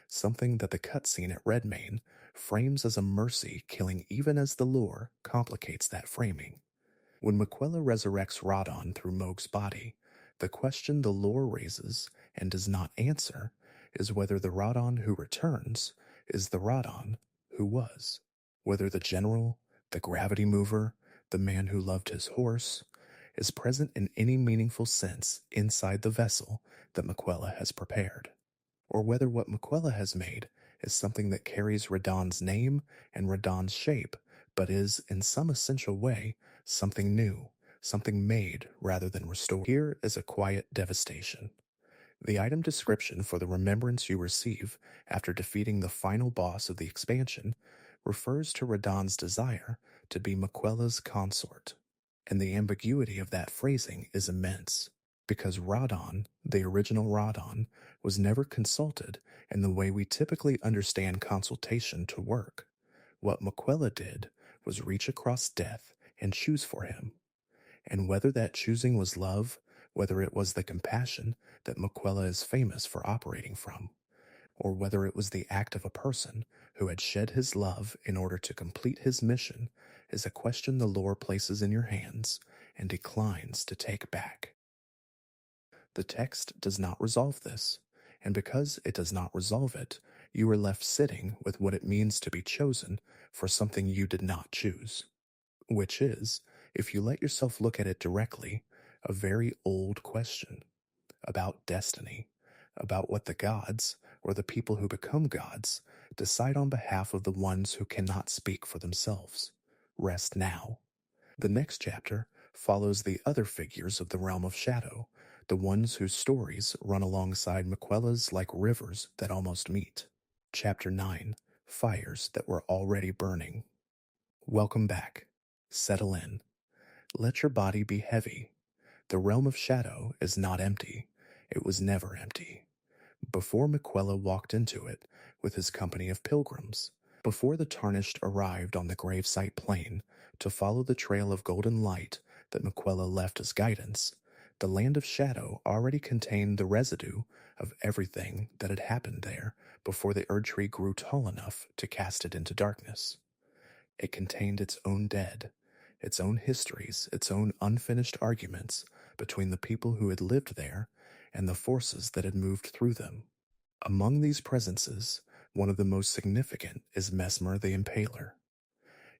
something that the cutscene at Redmane frames as a mercy killing even as the lore complicates that framing. When Miquella resurrects Radon through Mohg's body, the question the lore raises and does not answer is whether the Radon who returns is the Radon who was, whether the general, the gravity mover, the man who loved his horse, is present in any meaningful sense inside the vessel that Miquella has prepared, or whether what Miquella has made is something that carries Radon's name and Radon's shape, but is, in some essential way, something new, something made rather than restored. Here is a quiet devastation. The item description for the remembrance you receive after defeating the final boss of the expansion refers to Radon's desire to be Miquella's consort, and the ambiguity of that phrasing is immense, because Radon, the original Radon, was never consulted in the way we typically understand consultation to work. What Miquella did was reach across death and choose for him, and whether that choosing was love, whether it was the compassion that Miquella is famous for operating from, or whether it was the act of a person who had shed his love in order to complete his mission, is a question the lore places in your hands and declines to take back. The text does not resolve this, and because it does not resolve it, you are left sitting with what it means to be chosen for something you did not choose, which is, If you let yourself look at it directly, a very old question about destiny, about what the gods, or the people who become gods, decide on behalf of the ones who cannot speak for themselves. Rest now. The next chapter follows the other figures of the realm of shadow, the ones whose stories run alongside Miquella's like rivers that almost meet. Chapter 9, Fires That Were Already Burning. Welcome back. Settle in. Let your body be heavy. The realm of shadow is not empty. It was never empty. Before Miquella walked into it with his company of pilgrims, before the Tarnished arrived on the gravesite plain to follow the trail of golden light that Miquella left as guidance, the land of shadow already contained the residue of everything that had happened there before the Erdtree grew tall enough to cast it into darkness. It contained its own dead, its own histories, its own unfinished arguments between the people who had lived there and the forces that had moved through them. Among these presences, one of the most significant is Mesmer the Impaler.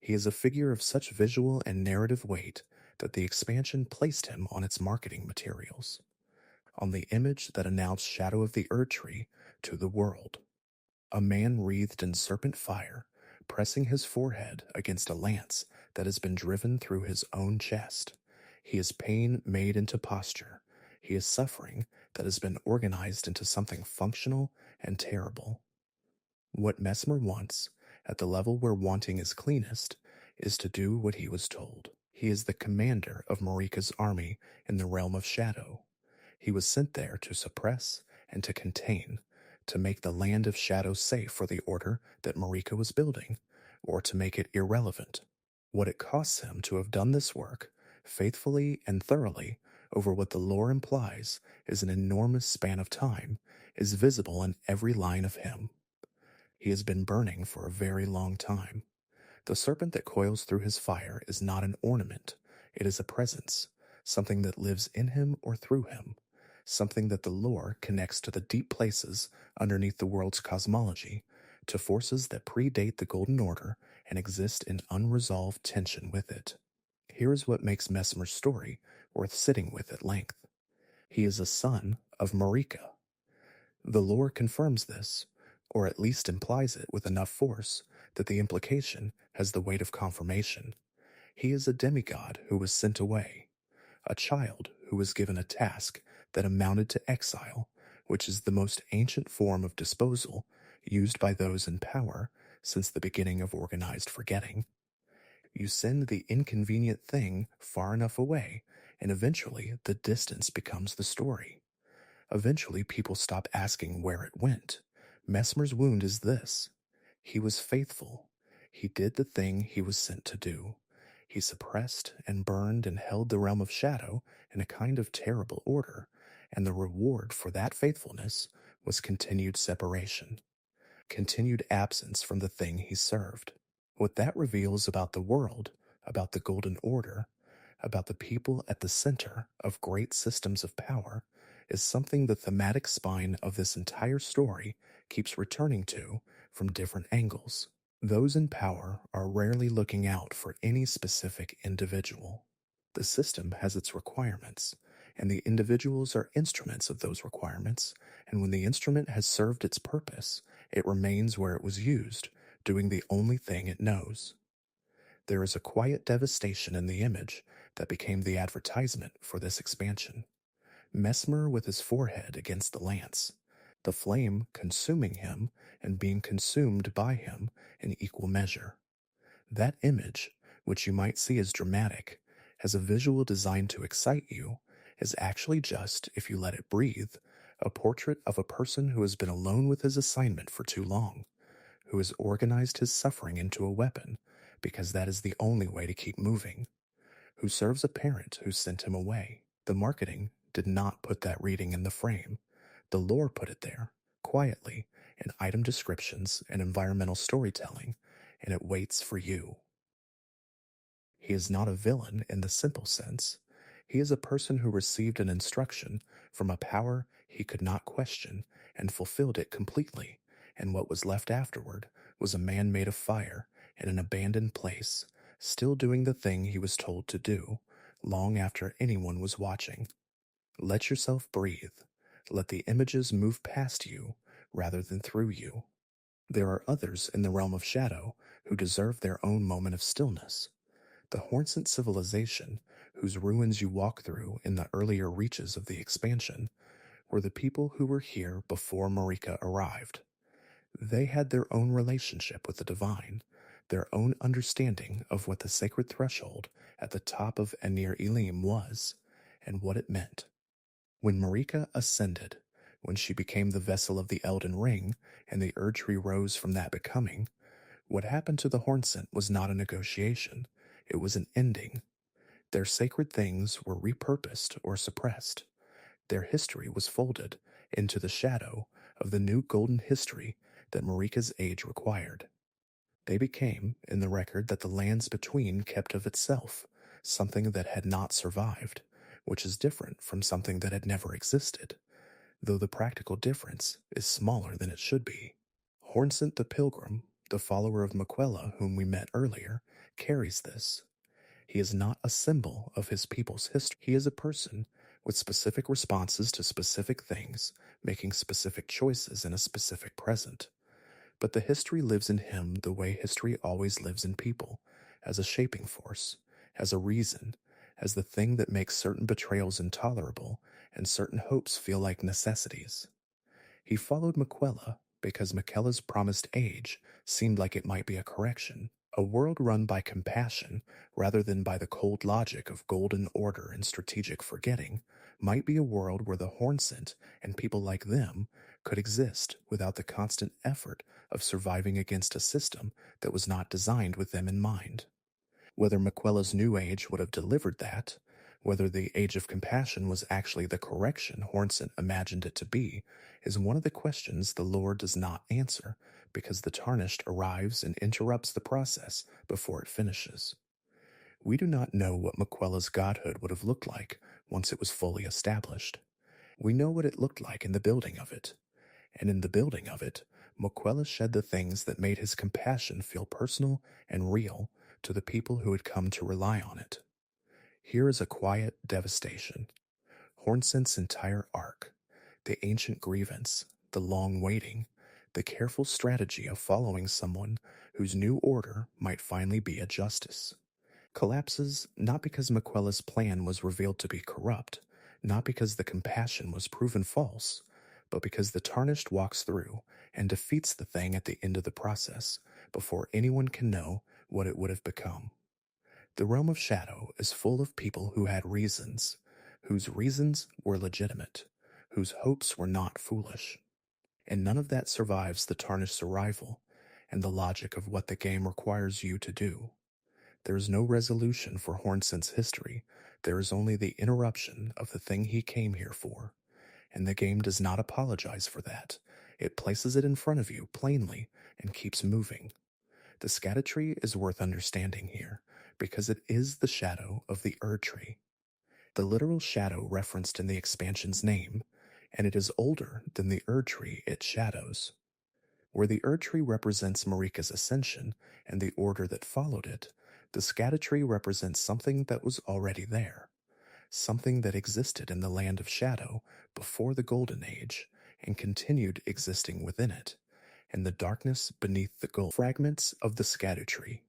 He is a figure of such visual and narrative weight that the expansion placed him on its marketing materials, on the image that announced Shadow of the Erdtree to the world. A man wreathed in serpent fire, pressing his forehead against a lance that has been driven through his own chest. He is pain made into posture. He is suffering that has been organized into something functional and terrible. What Mesmer wants, at the level where wanting is cleanest, is to do what he was told. He is the commander of Marika's army in the realm of shadow. He was sent there to suppress and to contain, to make the land of shadow safe for the order that Marika was building, or to make it irrelevant. What it costs him to have done this work, faithfully and thoroughly, over what the lore implies is an enormous span of time, is visible in every line of him. He has been burning for a very long time. The serpent that coils through his fire is not an ornament, it is a presence, something that lives in him or through him, something that the lore connects to the deep places underneath the world's cosmology, to forces that predate the Golden Order and exist in unresolved tension with it. Here is what makes Mesmer's story worth sitting with at length. He is a son of Marika. The lore confirms this, or at least implies it with enough force that the implication has the weight of confirmation. He is a demigod who was sent away, a child who was given a task that amounted to exile, which is the most ancient form of disposal used by those in power since the beginning of organized forgetting. You send the inconvenient thing far enough away, and eventually the distance becomes the story. Eventually people stop asking where it went. Mesmer's wound is this: he was faithful. He did the thing he was sent to do. He suppressed and burned and held the realm of shadow in a kind of terrible order, and the reward for that faithfulness was continued separation, continued absence from the thing he served. What that reveals about the world, about the Golden Order, about the people at the center of great systems of power, is something the thematic spine of this entire story keeps returning to from different angles. Those in power are rarely looking out for any specific individual. The system has its requirements, and the individuals are instruments of those requirements, and when the instrument has served its purpose, it remains where it was used, doing the only thing it knows. There is a quiet devastation in the image that became the advertisement for this expansion. Mesmer with his forehead against the lance, the flame consuming him and being consumed by him in equal measure. That image, which you might see as dramatic, as a visual designed to excite you, is actually just, if you let it breathe, a portrait of a person who has been alone with his assignment for too long, who has organized his suffering into a weapon, because that is the only way to keep moving, who serves a parent who sent him away. The marketing did not put that reading in the frame. The lore put it there, quietly, in item descriptions and environmental storytelling, and it waits for you. He is not a villain in the simple sense. He is a person who received an instruction from a power he could not question and fulfilled it completely, and what was left afterward was a man made of fire in an abandoned place, still doing the thing he was told to do, long after anyone was watching. Let yourself breathe. Let the images move past you rather than through you. There are others in the realm of shadow who deserve their own moment of stillness. The Hornsent civilization, whose ruins you walk through in the earlier reaches of the expansion, were the people who were here before Marika arrived. They had their own relationship with the divine, their own understanding of what the sacred threshold at the top of Enir-Ilim was, and what it meant. When Marika ascended, when she became the vessel of the Elden Ring, and the Erdtree rose from that becoming, what happened to the Hornsent was not a negotiation, it was an ending. Their sacred things were repurposed or suppressed. Their history was folded into the shadow of the new golden history that Marika's age required. They became, in the record that the lands between kept of itself, something that had not survived, which is different from something that had never existed, though the practical difference is smaller than it should be. Hornsent the Pilgrim, the follower of Miquella whom we met earlier, carries this. He is not a symbol of his people's history. He is a person with specific responses to specific things, making specific choices in a specific present. But the history lives in him the way history always lives in people, as a shaping force, as a reason, as the thing that makes certain betrayals intolerable and certain hopes feel like necessities. He followed Miquella because Miquella's promised age seemed like it might be a correction, a world run by compassion rather than by the cold logic of golden order and strategic forgetting, might be a world where the Hornsent and people like them could exist without the constant effort of surviving against a system that was not designed with them in mind. Whether Miquella's new age would have delivered that, whether the Age of Compassion was actually the correction Hornsent imagined it to be, is one of the questions the lore does not answer, because the Tarnished arrives and interrupts the process before it finishes. We do not know what Miquella's godhood would have looked like once it was fully established. We know what it looked like in the building of it, and in the building of it, Miquella shed the things that made his compassion feel personal and real to the people who had come to rely on it. Here is a quiet devastation. Hornsent's entire arc, the ancient grievance, the long waiting, the careful strategy of following someone whose new order might finally be a justice, collapses not because Miquella's plan was revealed to be corrupt, not because the compassion was proven false, but because the Tarnished walks through and defeats the thing at the end of the process before anyone can know what it would have become. The realm of shadow is full of people who had reasons, whose reasons were legitimate, whose hopes were not foolish. And none of that survives the Tarnished arrival and the logic of what the game requires you to do. There is no resolution for Hornsent's history, there is only the interruption of the thing he came here for. And the game does not apologize for that. It places it in front of you plainly and keeps moving. The Scadutree is worth understanding here, because it is the shadow of the Erdtree, the literal shadow referenced in the expansion's name, and it is older than the Erdtree it shadows. Where the Erdtree represents Marika's ascension and the order that followed it, the Scadutree represents something that was already there, something that existed in the land of shadow before the Golden Age and continued existing within it, and the darkness beneath the gold. Fragments of the Scadutree.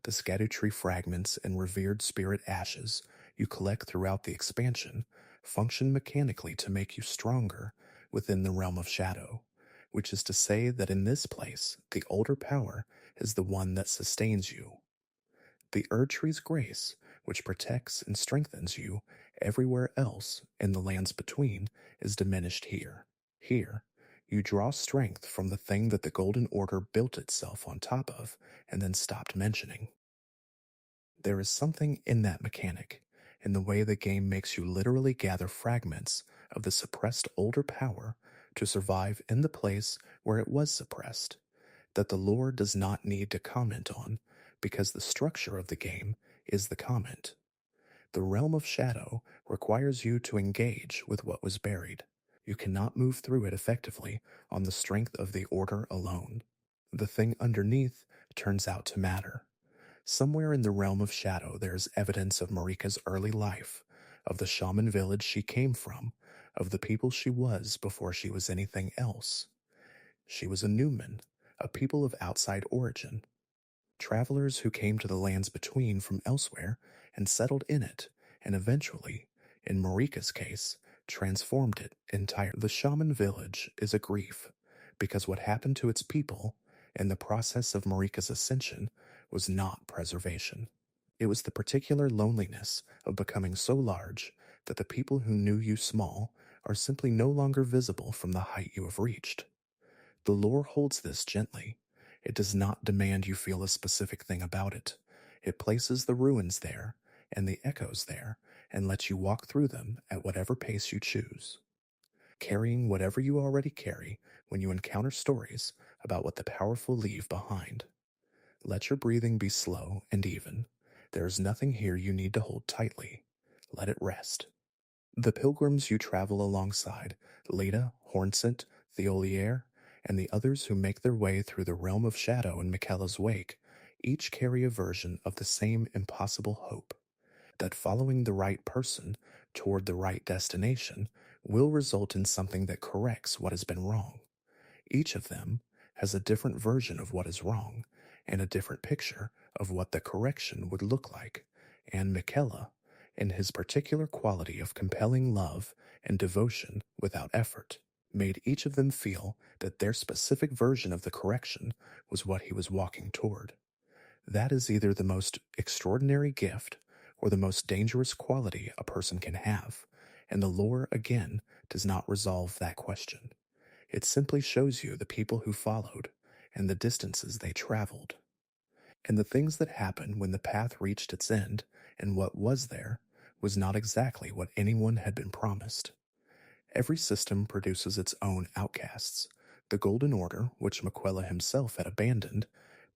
The Scadutree fragments and revered spirit ashes you collect throughout the expansion function mechanically to make you stronger within the realm of shadow, which is to say that in this place the older power is the one that sustains you. The Erdtree's grace, which protects and strengthens you everywhere else in the lands between, is diminished here. Here, you draw strength from the thing that the Golden Order built itself on top of and then stopped mentioning. There is something in that mechanic, in the way the game makes you literally gather fragments of the suppressed older power to survive in the place where it was suppressed, that the lore does not need to comment on, because the structure of the game is the comment. The realm of shadow requires you to engage with what was buried. You cannot move through it effectively on the strength of the order alone. The thing underneath turns out to matter. Somewhere in the realm of shadow, there is evidence of Marika's early life, of the shaman village she came from, of the people she was before she was anything else. She was a Newman, a people of outside origin, travelers who came to the lands between from elsewhere and settled in it, and eventually, in Marika's case, transformed it entirely. The shaman village is a grief, because what happened to its people in the process of Marika's ascension was not preservation. It was the particular loneliness of becoming so large that the people who knew you small are simply no longer visible from the height you have reached. The lore holds this gently. It does not demand you feel a specific thing about it. It places the ruins there and the echoes there and lets you walk through them at whatever pace you choose, carrying whatever you already carry when you encounter stories about what the powerful leave behind. Let your breathing be slow and even. There is nothing here you need to hold tightly. Let it rest. The pilgrims you travel alongside, Leda, Hornsent, Theolier, and the others who make their way through the realm of shadow in Miquella's wake, each carry a version of the same impossible hope, that following the right person toward the right destination will result in something that corrects what has been wrong. Each of them has a different version of what is wrong, and a different picture of what the correction would look like, and Miquella, in his particular quality of compelling love and devotion without effort, made each of them feel that their specific version of the correction was what he was walking toward. That is either the most extraordinary gift or the most dangerous quality a person can have, and the lore, again, does not resolve that question. It simply shows you the people who followed and the distances they traveled, and the things that happened when the path reached its end, and what was there was not exactly what anyone had been promised. Every system produces its own outcasts. The Golden Order, which Miquella himself had abandoned,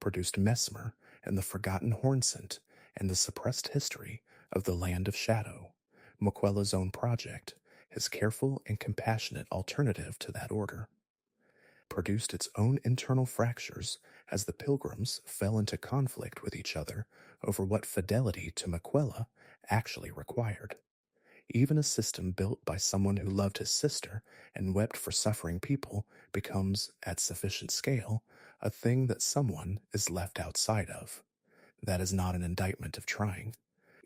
produced Mesmer and the Forgotten Hornsent and the suppressed history of the Land of Shadow, Miquella's own project, his careful and compassionate alternative to that order, produced its own internal fractures as the pilgrims fell into conflict with each other over what fidelity to Miquella actually required. Even a system built by someone who loved his sister and wept for suffering people becomes, at sufficient scale, a thing that someone is left outside of. That is not an indictment of trying.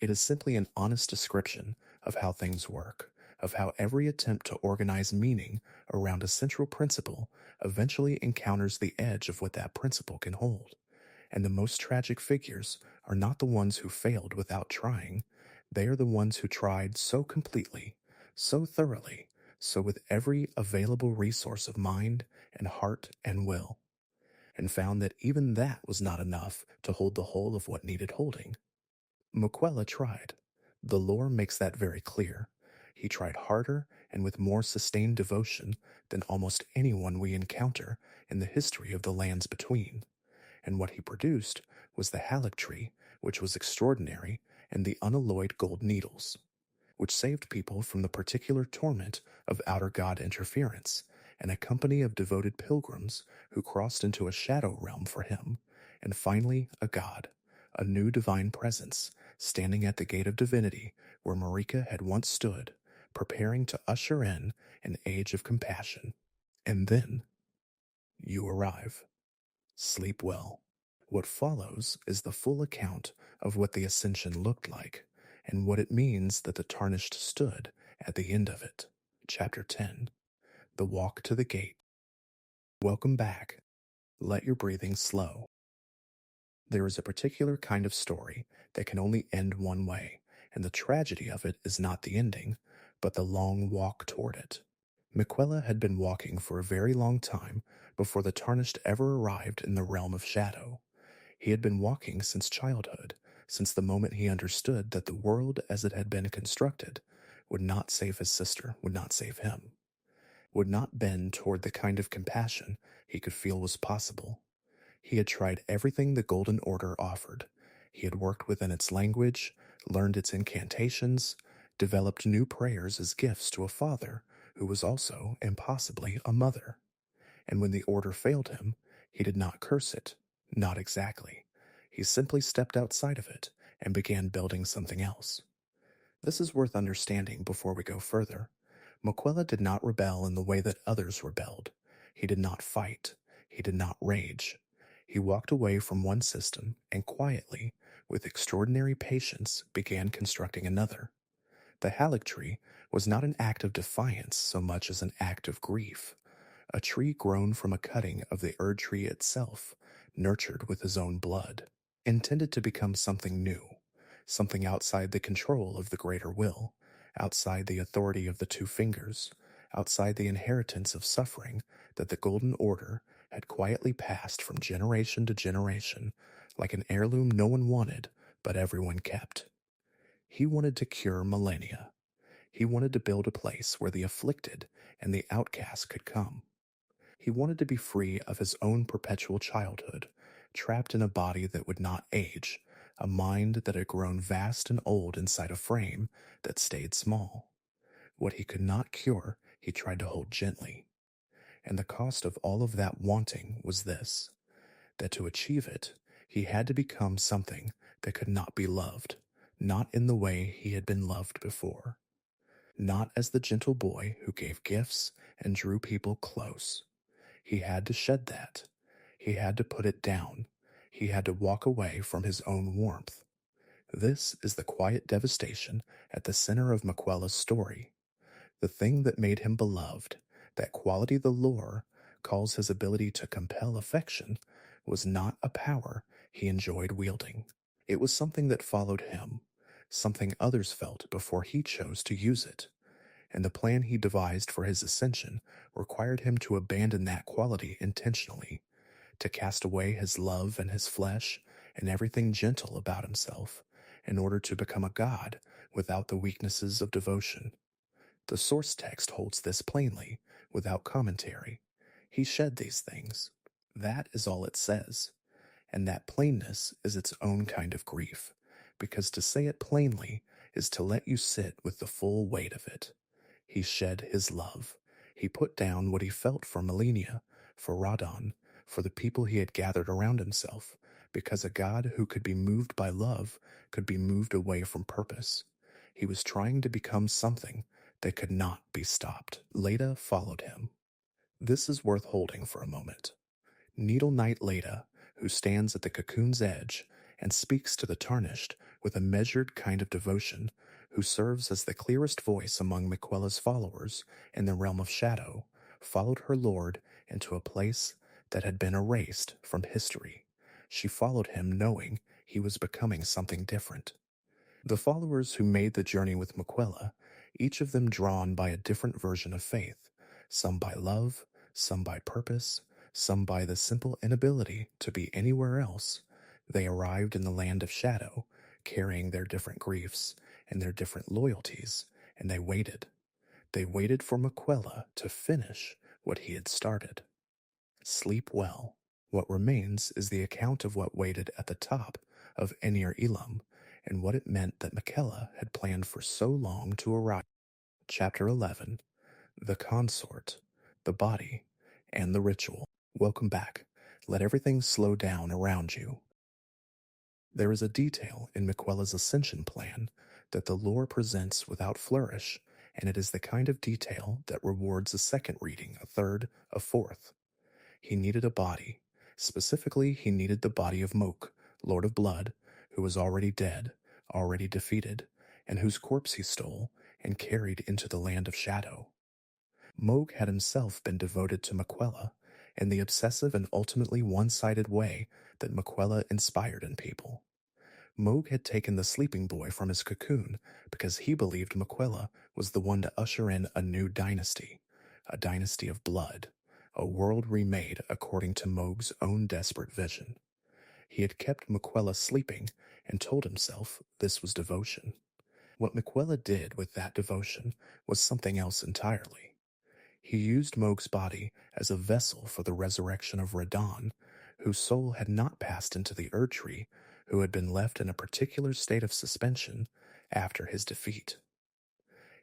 It is simply an honest description of how things work, of how every attempt to organize meaning around a central principle eventually encounters the edge of what that principle can hold. And the most tragic figures are not the ones who failed without trying. They are the ones who tried so completely, so thoroughly, so with every available resource of mind and heart and will, and found that even that was not enough to hold the whole of what needed holding. Miquella tried. The lore makes that very clear. He tried harder and with more sustained devotion than almost anyone we encounter in the history of the lands between, and what he produced was the Erdtree, which was extraordinary, and the unalloyed gold needles, which saved people from the particular torment of outer god interference, and a company of devoted pilgrims who crossed into a shadow realm for him, and finally a god, a new divine presence, standing at the Gate of Divinity where Marika had once stood, preparing to usher in an age of compassion. And then you arrive. Sleep well. What follows is the full account of what the ascension looked like, and what it means that the Tarnished stood at the end of it. Chapter 10. The Walk to the Gate. Welcome back. Let your breathing slow. There is a particular kind of story that can only end one way, and the tragedy of it is not the ending, but the long walk toward it. Miquella had been walking for a very long time before the Tarnished ever arrived in the realm of shadow. He had been walking since childhood, since the moment he understood that the world as it had been constructed would not save his sister, would not save him, would not bend toward the kind of compassion he could feel was possible. He had tried everything the Golden Order offered. He had worked within its language, learned its incantations, developed new prayers as gifts to a father who was also, impossibly, a mother. And when the order failed him, he did not curse it. Not exactly. He simply stepped outside of it and began building something else. This is worth understanding before we go further. Miquella did not rebel in the way that others rebelled. He did not fight. He did not rage. He walked away from one system and quietly, with extraordinary patience, began constructing another. The Erdtree was not an act of defiance so much as an act of grief, a tree grown from a cutting of the Erdtree itself, nurtured with his own blood, intended to become something new, something outside the control of the greater will, outside the authority of the two fingers, outside the inheritance of suffering that the Golden Order had quietly passed from generation to generation, like an heirloom no one wanted, but everyone kept. He wanted to cure Malenia. He wanted to build a place where the afflicted and the outcast could come. He wanted to be free of his own perpetual childhood, trapped in a body that would not age, a mind that had grown vast and old inside a frame that stayed small. What he could not cure, he tried to hold gently. And the cost of all of that wanting was this, that to achieve it, he had to become something that could not be loved, not in the way he had been loved before. Not as the gentle boy who gave gifts and drew people close. He had to shed that. He had to put it down. He had to walk away from his own warmth. This is the quiet devastation at the center of Miquella's story. The thing that made him beloved, that quality the lore calls his ability to compel affection, was not a power he enjoyed wielding. It was something that followed him, something others felt before he chose to use it. And the plan he devised for his ascension required him to abandon that quality intentionally, to cast away his love and his flesh and everything gentle about himself, in order to become a god without the weaknesses of devotion. The source text holds this plainly, without commentary. He shed these things. That is all it says. And that plainness is its own kind of grief, because to say it plainly is to let you sit with the full weight of it. He shed his love. He put down what he felt for Malenia, for Radon, for the people he had gathered around himself, because a god who could be moved by love could be moved away from purpose. He was trying to become something that could not be stopped. Leda followed him. This is worth holding for a moment. Needle Knight Leda, who stands at the Cocoon's edge and speaks to the Tarnished with a measured kind of devotion, who serves as the clearest voice among Miquella's followers in the realm of shadow, followed her lord into a place that had been erased from history. She followed him knowing he was becoming something different. The followers who made the journey with Miquella, each of them drawn by a different version of faith, some by love, some by purpose, some by the simple inability to be anywhere else, they arrived in the land of shadow, carrying their different griefs and their different loyalties, and they waited. They waited for Miquella to finish what he had started. Sleep well. What remains is the account of what waited at the top of Enir-Ilim, and what it meant that Miquella had planned for so long to arrive. Chapter 11. The Consort, the Body, and the Ritual. Welcome back. Let everything slow down around you. There is a detail in Miquella's ascension plan that the lore presents without flourish, and it is the kind of detail that rewards a second reading, a third, a fourth. He needed a body. Specifically, he needed the body of Moke, Lord of Blood, who was already dead, already defeated, and whose corpse he stole and carried into the land of shadow. Moke had himself been devoted to Miquella in the obsessive and ultimately one-sided way that Miquella inspired in people. Moke had taken the sleeping boy from his cocoon because he believed Miquella was the one to usher in a new dynasty, a dynasty of blood, a world remade according to Moke's own desperate vision. He had kept Miquella sleeping and told himself this was devotion. What Miquella did with that devotion was something else entirely. He used Moke's body as a vessel for the resurrection of Radon, whose soul had not passed into the Erdtree, who had been left in a particular state of suspension after his defeat.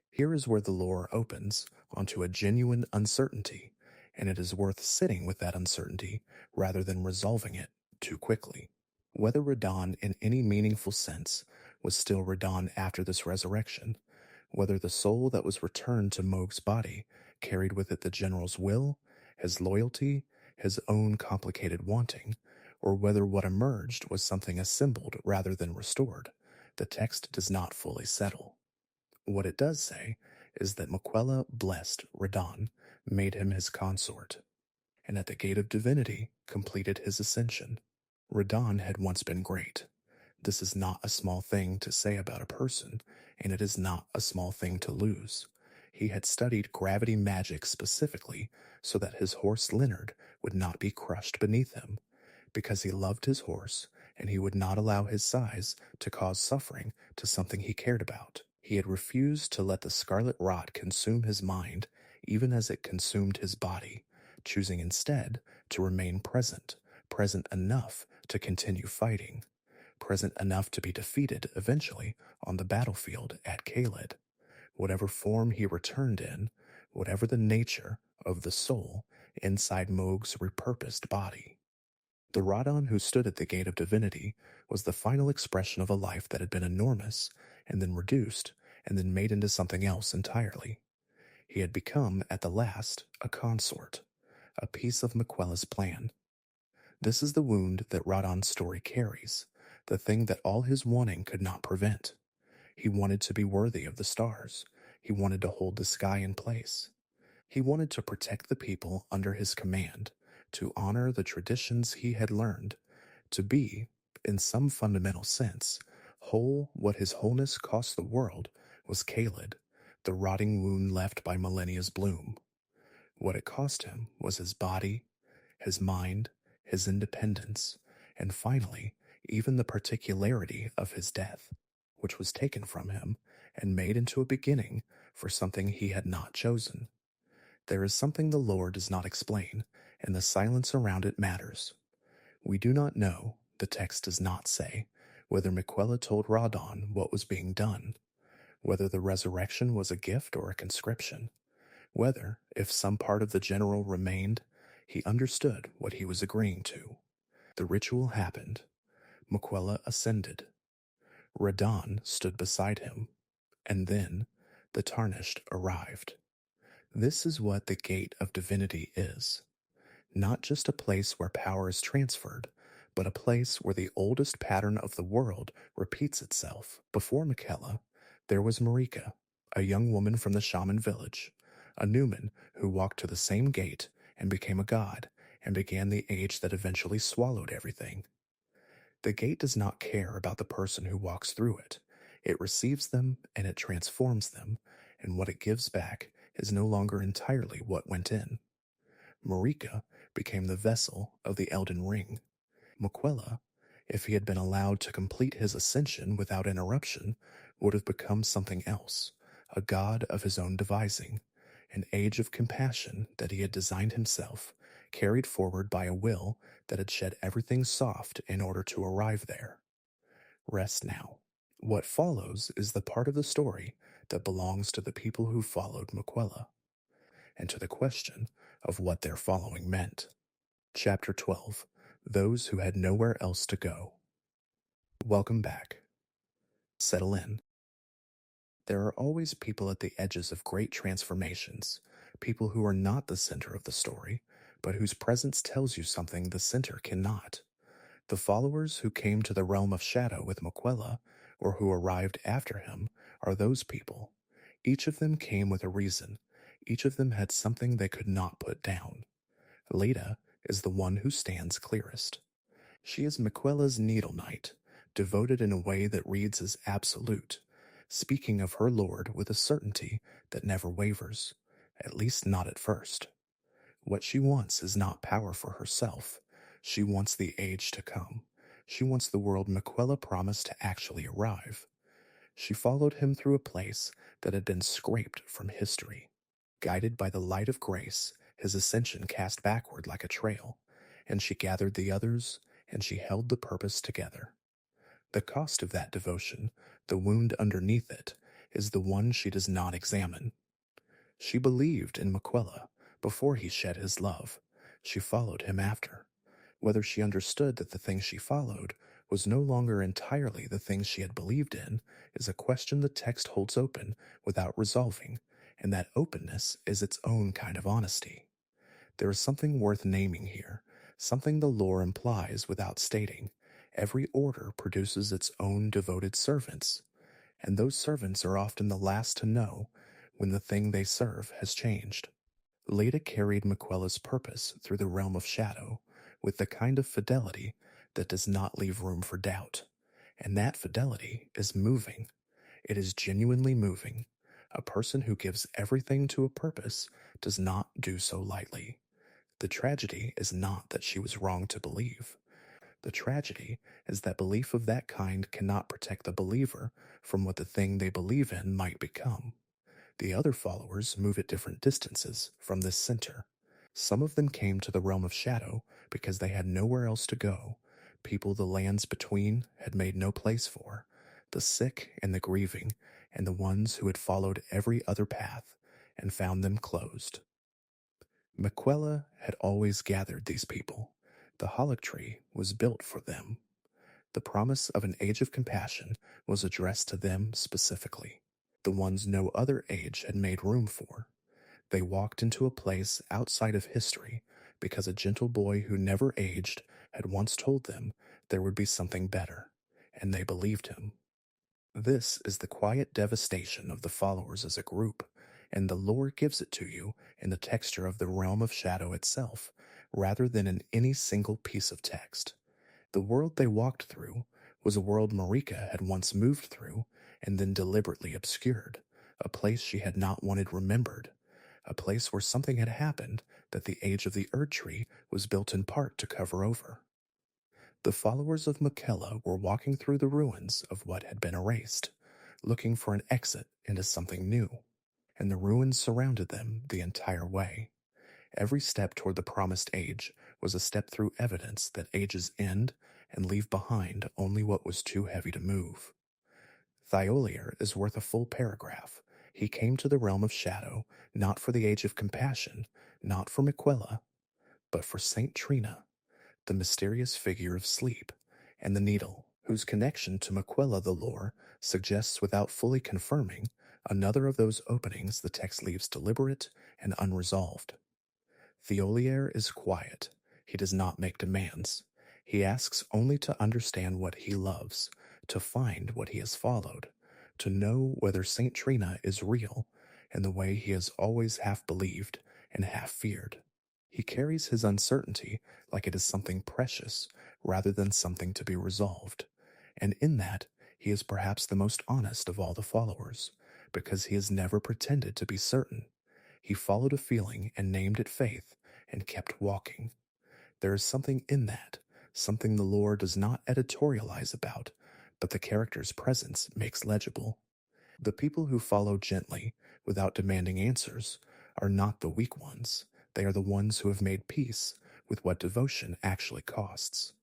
Here is where the lore opens onto a genuine uncertainty, and it is worth sitting with that uncertainty rather than resolving it too quickly. Whether Radon in any meaningful sense was still Radon after this resurrection, whether the soul that was returned to Mohg's body carried with it the general's will, his loyalty, his own complicated wanting, or whether what emerged was something assembled rather than restored, the text does not fully settle. What it does say is that Miquella blessed Radon, made him his consort, and at the Gate of Divinity completed his ascension. Radon had once been great. This is not a small thing to say about a person, and it is not a small thing to lose. He had studied gravity magic specifically so that his horse Leonard would not be crushed beneath him, because he loved his horse and he would not allow his size to cause suffering to something he cared about. He had refused to let the scarlet rot consume his mind, even as it consumed his body, choosing instead to remain present, present enough to continue fighting, present enough to be defeated eventually on the battlefield at Caelid. Whatever form he returned in, whatever the nature of the soul inside Mohg's repurposed body. The Radon who stood at the Gate of Divinity was the final expression of a life that had been enormous, and then reduced, and then made into something else entirely. He had become, at the last, a consort, a piece of Miquella's plan. This is the wound that Radon's story carries, the thing that all his wanting could not prevent. He wanted to be worthy of the stars. He wanted to hold the sky in place. He wanted to protect the people under his command, to honor the traditions he had learned, to be, in some fundamental sense, whole. What his wholeness cost the world was Caelid, the rotting wound left by Malenia's bloom. What it cost him was his body, his mind, his independence, and finally, even the particularity of his death, which was taken from him and made into a beginning for something he had not chosen. There is something the lore does not explain, and the silence around it matters. We do not know, the text does not say, whether Miquella told Radon what was being done, whether the resurrection was a gift or a conscription, whether, if some part of the general remained, he understood what he was agreeing to. The ritual happened. Miquella ascended. Radon stood beside him, and then the Tarnished arrived. This is what the Gate of Divinity is. Not just a place where power is transferred, but a place where the oldest pattern of the world repeats itself. Before Miquella, there was Marika, a young woman from the shaman village, a Newman who walked to the same gate and became a god, and began the age that eventually swallowed everything. The gate does not care about the person who walks through it. It receives them and it transforms them, and what it gives back is no longer entirely what went in. Marika became the vessel of the Elden Ring. Miquella, if he had been allowed to complete his ascension without interruption, would have become something else, a god of his own devising, an age of compassion that he had designed himself, carried forward by a will that had shed everything soft in order to arrive there. Rest now. What follows is the part of the story that belongs to the people who followed Miquella, and to the question of what their following meant. Chapter 12. Those who had nowhere else to go. Welcome back. Settle in. There are always people at the edges of great transformations, people who are not the center of the story, but whose presence tells you something the center cannot. The followers who came to the realm of shadow with Miquella, or who arrived after him, are those people. Each of them came with a reason. Each of them had something they could not put down. Leda is the one who stands clearest. She is Miquella's needle knight, devoted in a way that reads as absolute, speaking of her lord with a certainty that never wavers, at least not at first. What she wants is not power for herself. She wants the age to come. She wants the world Miquella promised to actually arrive. She followed him through a place that had been scraped from history. Guided by the light of grace, his ascension cast backward like a trail, and she gathered the others, and she held the purpose together. The cost of that devotion, the wound underneath it, is the one she does not examine. She believed in Miquella before he shed his love. She followed him after. Whether she understood that the thing she followed was no longer entirely the thing she had believed in is a question the text holds open without resolving, and that openness is its own kind of honesty. There is something worth naming here, something the lore implies without stating. Every order produces its own devoted servants, and those servants are often the last to know when the thing they serve has changed. Leda carried Miquella's purpose through the realm of shadow with the kind of fidelity that does not leave room for doubt. And that fidelity is moving. It is genuinely moving. A person who gives everything to a purpose does not do so lightly. The tragedy is not that she was wrong to believe. The tragedy is that belief of that kind cannot protect the believer from what the thing they believe in might become. The other followers move at different distances from this center. Some of them came to the realm of shadow because they had nowhere else to go. People the lands between had made no place for, the sick and the grieving, and the ones who had followed every other path and found them closed. Miquella had always gathered these people. The Erdtree was built for them. The promise of an age of compassion was addressed to them specifically, the ones no other age had made room for. They walked into a place outside of history because a gentle boy who never aged had once told them there would be something better, and they believed him. This is the quiet devastation of the followers as a group, and the lore gives it to you in the texture of the realm of shadow itself, rather than in any single piece of text. The world they walked through was a world Marika had once moved through and then deliberately obscured, a place she had not wanted remembered, a place where something had happened that the age of the Erdtree was built in part to cover over. The followers of Miquella were walking through the ruins of what had been erased, looking for an exit into something new, and the ruins surrounded them the entire way. Every step toward the promised age was a step through evidence that ages end and leave behind only what was too heavy to move. Thiolier is worth a full paragraph. He came to the realm of shadow, not for the age of compassion, not for Miquella, but for Saint Trina, the mysterious figure of sleep, and the needle, whose connection to Miquella the lore suggests without fully confirming another of those openings the text leaves deliberate and unresolved. Thiolier is quiet. He does not make demands. He asks only to understand what he loves, to find what he has followed, to know whether Saint Trina is real in the way he has always half believed and half feared. He carries his uncertainty like it is something precious rather than something to be resolved, and in that he is perhaps the most honest of all the followers, because he has never pretended to be certain. He followed a feeling and named it faith and kept walking. There is something in that, something the lore does not editorialize about, but the character's presence makes legible. The people who follow gently, without demanding answers, are not the weak ones. They are the ones who have made peace with what devotion actually costs.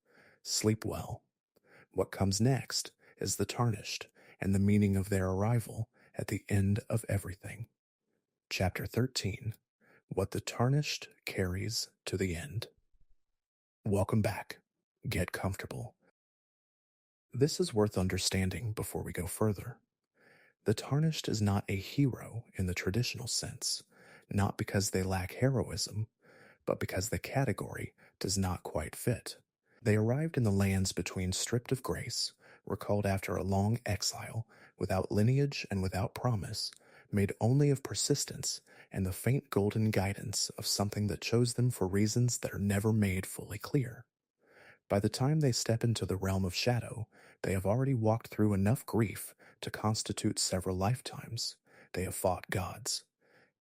Sleep well. What comes next is the Tarnished and the meaning of their arrival at the end of everything. Chapter 13. What the Tarnished carries to the end. Welcome back. Get comfortable. This is worth understanding before we go further. The Tarnished is not a hero in the traditional sense, not because they lack heroism, but because the category does not quite fit. They arrived in the lands between stripped of grace, were called after a long exile, without lineage and without promise, made only of persistence and the faint golden guidance of something that chose them for reasons that are never made fully clear. By the time they step into the realm of shadow, they have already walked through enough grief to constitute several lifetimes. They have fought gods.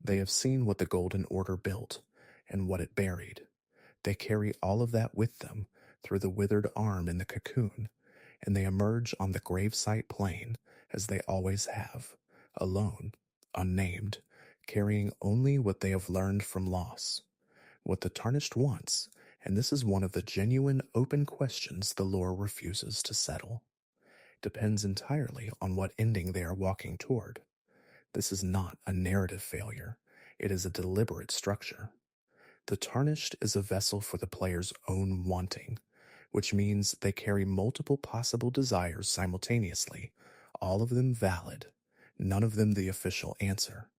They have seen what the Golden Order built and what it buried. They carry all of that with them through the withered arm in the cocoon, and they emerge on the gravesite plain as they always have, alone, unnamed, carrying only what they have learned from loss. What the Tarnished wants, and this is one of the genuine open questions the lore refuses to settle, depends entirely on what ending they are walking toward. This is not a narrative failure. It is a deliberate structure. The Tarnished is a vessel for the player's own wanting. which means they carry multiple possible desires simultaneously, all of them valid, none of them the official answer.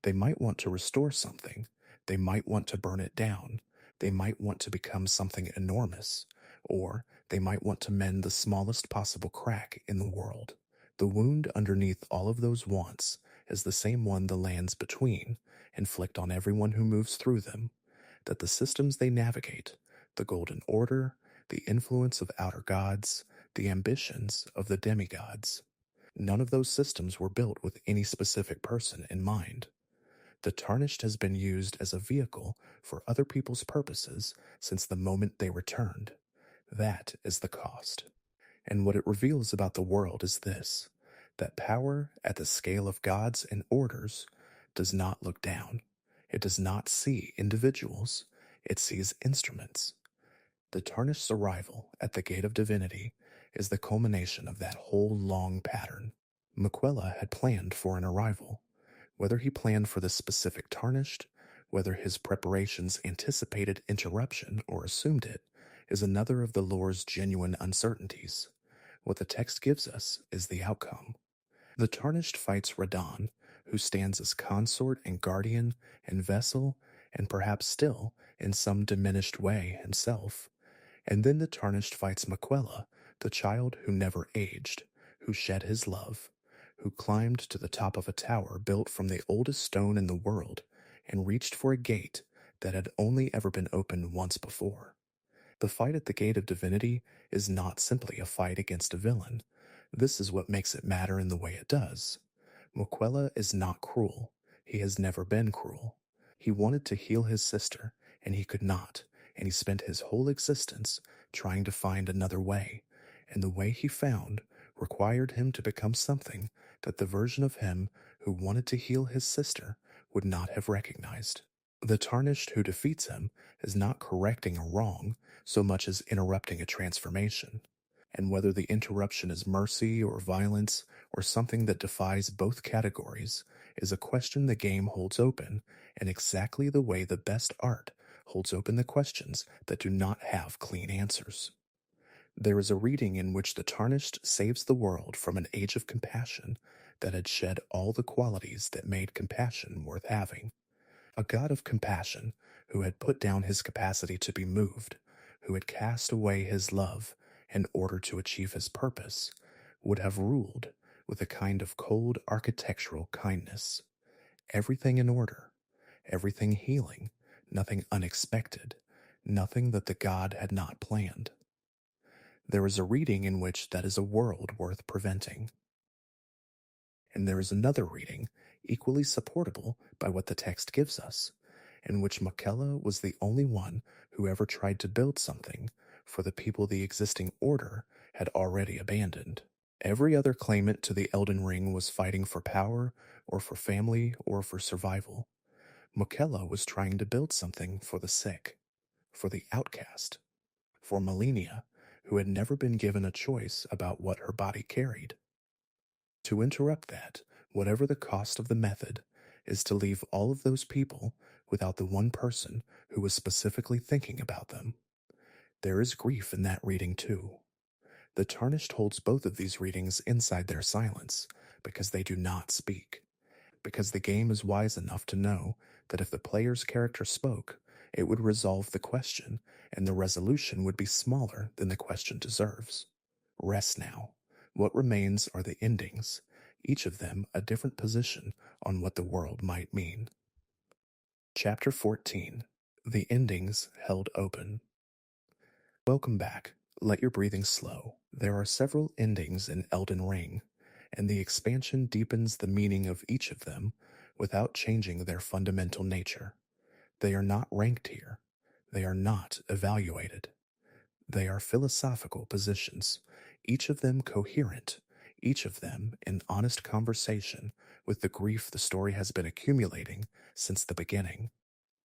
They might want to restore something, they might want to burn it down, they might want to become something enormous, or they might want to mend the smallest possible crack in the world. The wound underneath all of those wants is the same one the lands between inflict on everyone who moves through them, that the systems they navigate, the Golden Order, the influence of outer gods, the ambitions of the demigods, none of those systems were built with any specific person in mind. The Tarnished has been used as a vehicle for other people's purposes since the moment they returned. That is the cost. And what it reveals about the world is this: that power at the scale of gods and orders does not look down. It does not see individuals, it sees instruments. The Tarnished's arrival at the Gate of Divinity is the culmination of that whole long pattern. Miquella had planned for an arrival. Whether he planned for the specific Tarnished, whether his preparations anticipated interruption or assumed it, is another of the lore's genuine uncertainties. What the text gives us is the outcome. The Tarnished fights Radon, who stands as consort and guardian and vessel, and perhaps still, in some diminished way, himself. And then the Tarnished fights Miquella, the child who never aged, who shed his love, who climbed to the top of a tower built from the oldest stone in the world and reached for a gate that had only ever been opened once before. The fight at the Gate of Divinity is not simply a fight against a villain. This is what makes it matter in the way it does. Miquella is not cruel. He has never been cruel. He wanted to heal his sister, and he could not, and he spent his whole existence trying to find another way, and the way he found required him to become something that the version of him who wanted to heal his sister would not have recognized. The Tarnished who defeats him is not correcting a wrong so much as interrupting a transformation. And whether the interruption is mercy or violence or something that defies both categories is a question the game holds open in exactly the way the best art holds open the questions that do not have clean answers. There is a reading in which the Tarnished saves the world from an age of compassion that had shed all the qualities that made compassion worth having. A god of compassion who had put down his capacity to be moved, who had cast away his love in order to achieve his purpose, would have ruled with a kind of cold architectural kindness. Everything in order, everything healing, nothing unexpected, nothing that the god had not planned. There is a reading in which that is a world worth preventing. And there is another reading, equally supportable by what the text gives us, in which Miquella was the only one who ever tried to build something for the people the existing order had already abandoned. Every other claimant to the Elden Ring was fighting for power, or for family, or for survival. Miquella was trying to build something for the sick, for the outcast, for Malenia, who had never been given a choice about what her body carried. To interrupt that, whatever the cost of the method, is to leave all of those people without the one person who was specifically thinking about them. There is grief in that reading too. The Tarnished holds both of these readings inside their silence, because they do not speak. Because the game is wise enough to know that if the player's character spoke, it would resolve the question, and the resolution would be smaller than the question deserves. Rest now. What remains are the endings, each of them a different position on what the world might mean. Chapter 14. The Endings Held Open. Welcome back. Let your breathing slow. There are several endings in Elden Ring, and the expansion deepens the meaning of each of them without changing their fundamental nature. They are not ranked here. They are not evaluated. They are philosophical positions, each of them coherent, each of them in honest conversation with the grief the story has been accumulating since the beginning.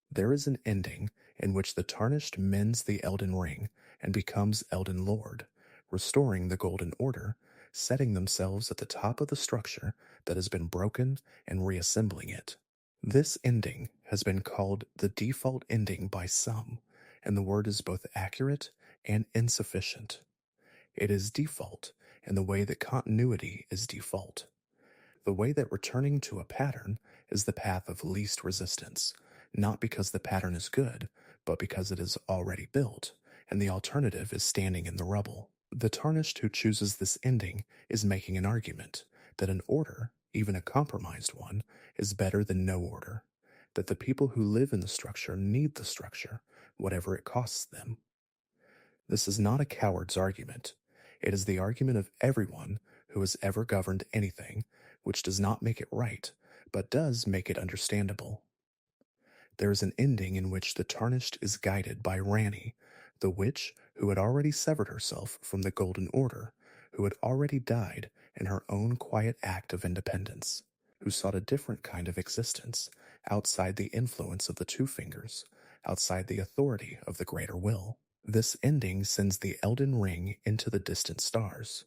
There is an ending in which the Tarnished mends the Elden Ring and becomes Elden Lord, restoring the Golden Order, setting themselves at the top of the structure that has been broken and reassembling it. This ending has been called the default ending by some, and the word is both accurate and insufficient. It is default in the way that continuity is default. The way that returning to a pattern is the path of least resistance, not because the pattern is good, but because it is already built, and the alternative is standing in the rubble. The Tarnished who chooses this ending is making an argument that an order, even a compromised one, is better than no order, that the people who live in the structure need the structure, whatever it costs them. This is not a coward's argument. It is the argument of everyone who has ever governed anything, which does not make it right, but does make it understandable. There is an ending in which the Tarnished is guided by Ranni, the witch who had already severed herself from the Golden Order, who had already died in her own quiet act of independence, who sought a different kind of existence, outside the influence of the Two Fingers, outside the authority of the Greater Will. This ending sends the Elden Ring into the distant stars.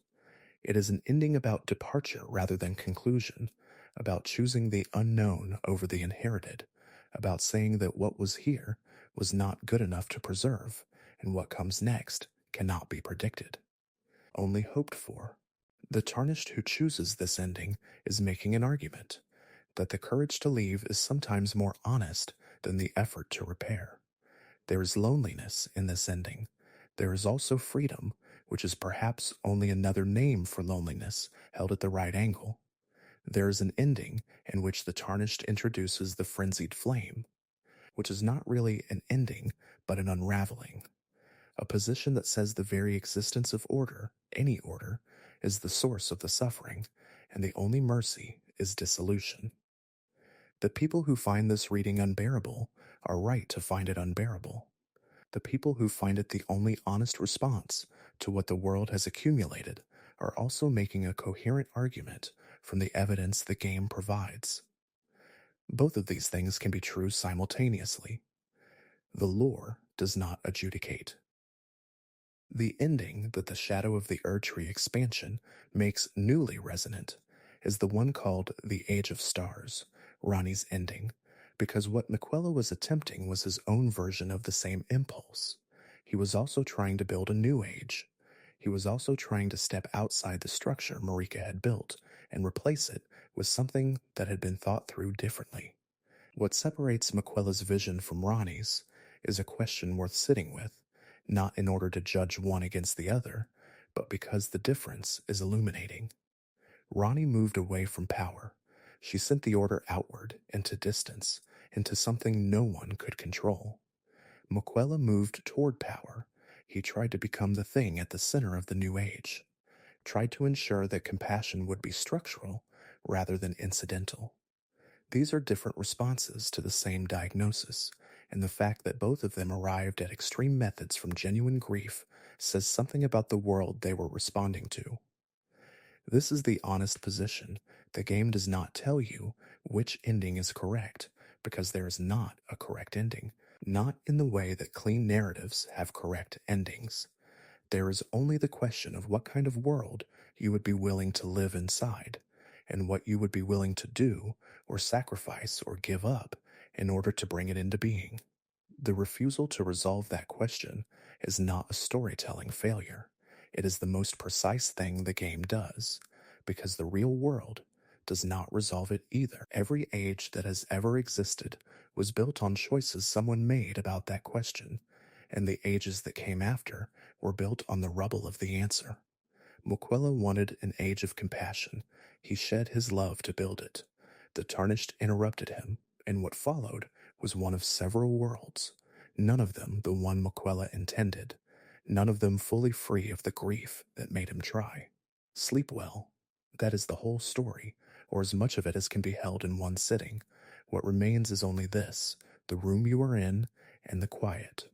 It is an ending about departure rather than conclusion, about choosing the unknown over the inherited, about saying that what was here was not good enough to preserve, and what comes next cannot be predicted, only hoped for. The Tarnished who chooses this ending is making an argument that the courage to leave is sometimes more honest than the effort to repair. There is loneliness in this ending. There is also freedom, which is perhaps only another name for loneliness held at the right angle. There is an ending in which the Tarnished introduces the frenzied flame, which is not really an ending, but an unraveling. A position that says the very existence of order, any order, is the source of the suffering, and the only mercy is dissolution. The people who find this reading unbearable are right to find it unbearable. The people who find it the only honest response to what the world has accumulated are also making a coherent argument from the evidence the game provides. Both of these things can be true simultaneously. The lore does not adjudicate. The ending that the Shadow of the Erdtree expansion makes newly resonant is the one called The Age of Stars, Ranni's ending, because what Miquella was attempting was his own version of the same impulse. He was also trying to build a new age. He was also trying to step outside the structure Marika had built and replace it with something that had been thought through differently. What separates Miquella's vision from Ranni's is a question worth sitting with, not in order to judge one against the other, but because the difference is illuminating. Ranni moved away from power. She sent the order outward, into distance, into something no one could control. Miquella moved toward power. He tried to become the thing at the center of the new age, tried to ensure that compassion would be structural rather than incidental. These are different responses to the same diagnosis, and the fact that both of them arrived at extreme methods from genuine grief says something about the world they were responding to. This is the honest position. The game does not tell you which ending is correct, because there is not a correct ending, not in the way that clean narratives have correct endings. There is only the question of what kind of world you would be willing to live inside, and what you would be willing to do or sacrifice or give up in order to bring it into being. The refusal to resolve that question is not a storytelling failure. It is the most precise thing the game does, because the real world does not resolve it either. Every age that has ever existed was built on choices someone made about that question, and the ages that came after were built on the rubble of the answer. Miquella wanted an age of compassion. He shed his love to build it. The Tarnished interrupted him, and what followed was one of several worlds, none of them the one Miquella intended, none of them fully free of the grief that made him try. Sleep well. That is the whole story, or as much of it as can be held in one sitting. What remains is only this, the room you are in, and the quiet.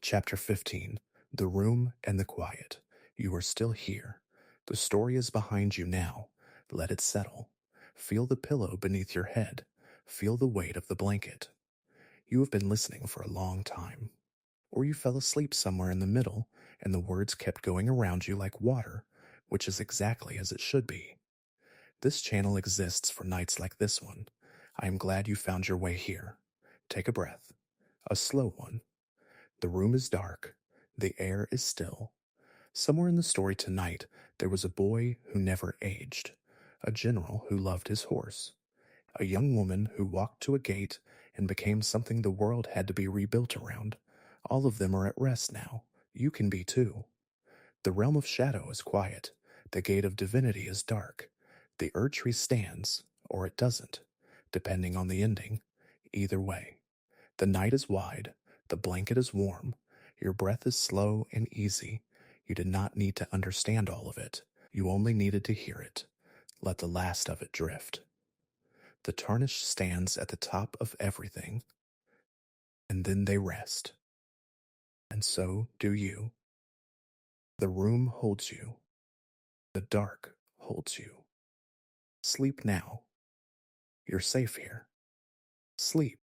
Chapter 15. The Room and the Quiet. You are still here. The story is behind you now. Let it settle. Feel the pillow beneath your head. Feel the weight of the blanket. You have been listening for a long time. Or you fell asleep somewhere in the middle, and the words kept going around you like water, which is exactly as it should be. This channel exists for nights like this one. I am glad you found your way here. Take a breath. A slow one. The room is dark. The air is still. Somewhere in the story tonight, there was a boy who never aged, a general who loved his horse, a young woman who walked to a gate and became something the world had to be rebuilt around. All of them are at rest now. You can be too. The realm of shadow is quiet. The gate of divinity is dark. The Erdtree stands, or it doesn't, depending on the ending. Either way. The night is wide. The blanket is warm. Your breath is slow and easy. You did not need to understand all of it. You only needed to hear it. Let the last of it drift. The Tarnished stands at the top of everything, and then they rest. And so do you. The room holds you. The dark holds you. Sleep now. You're safe here. Sleep.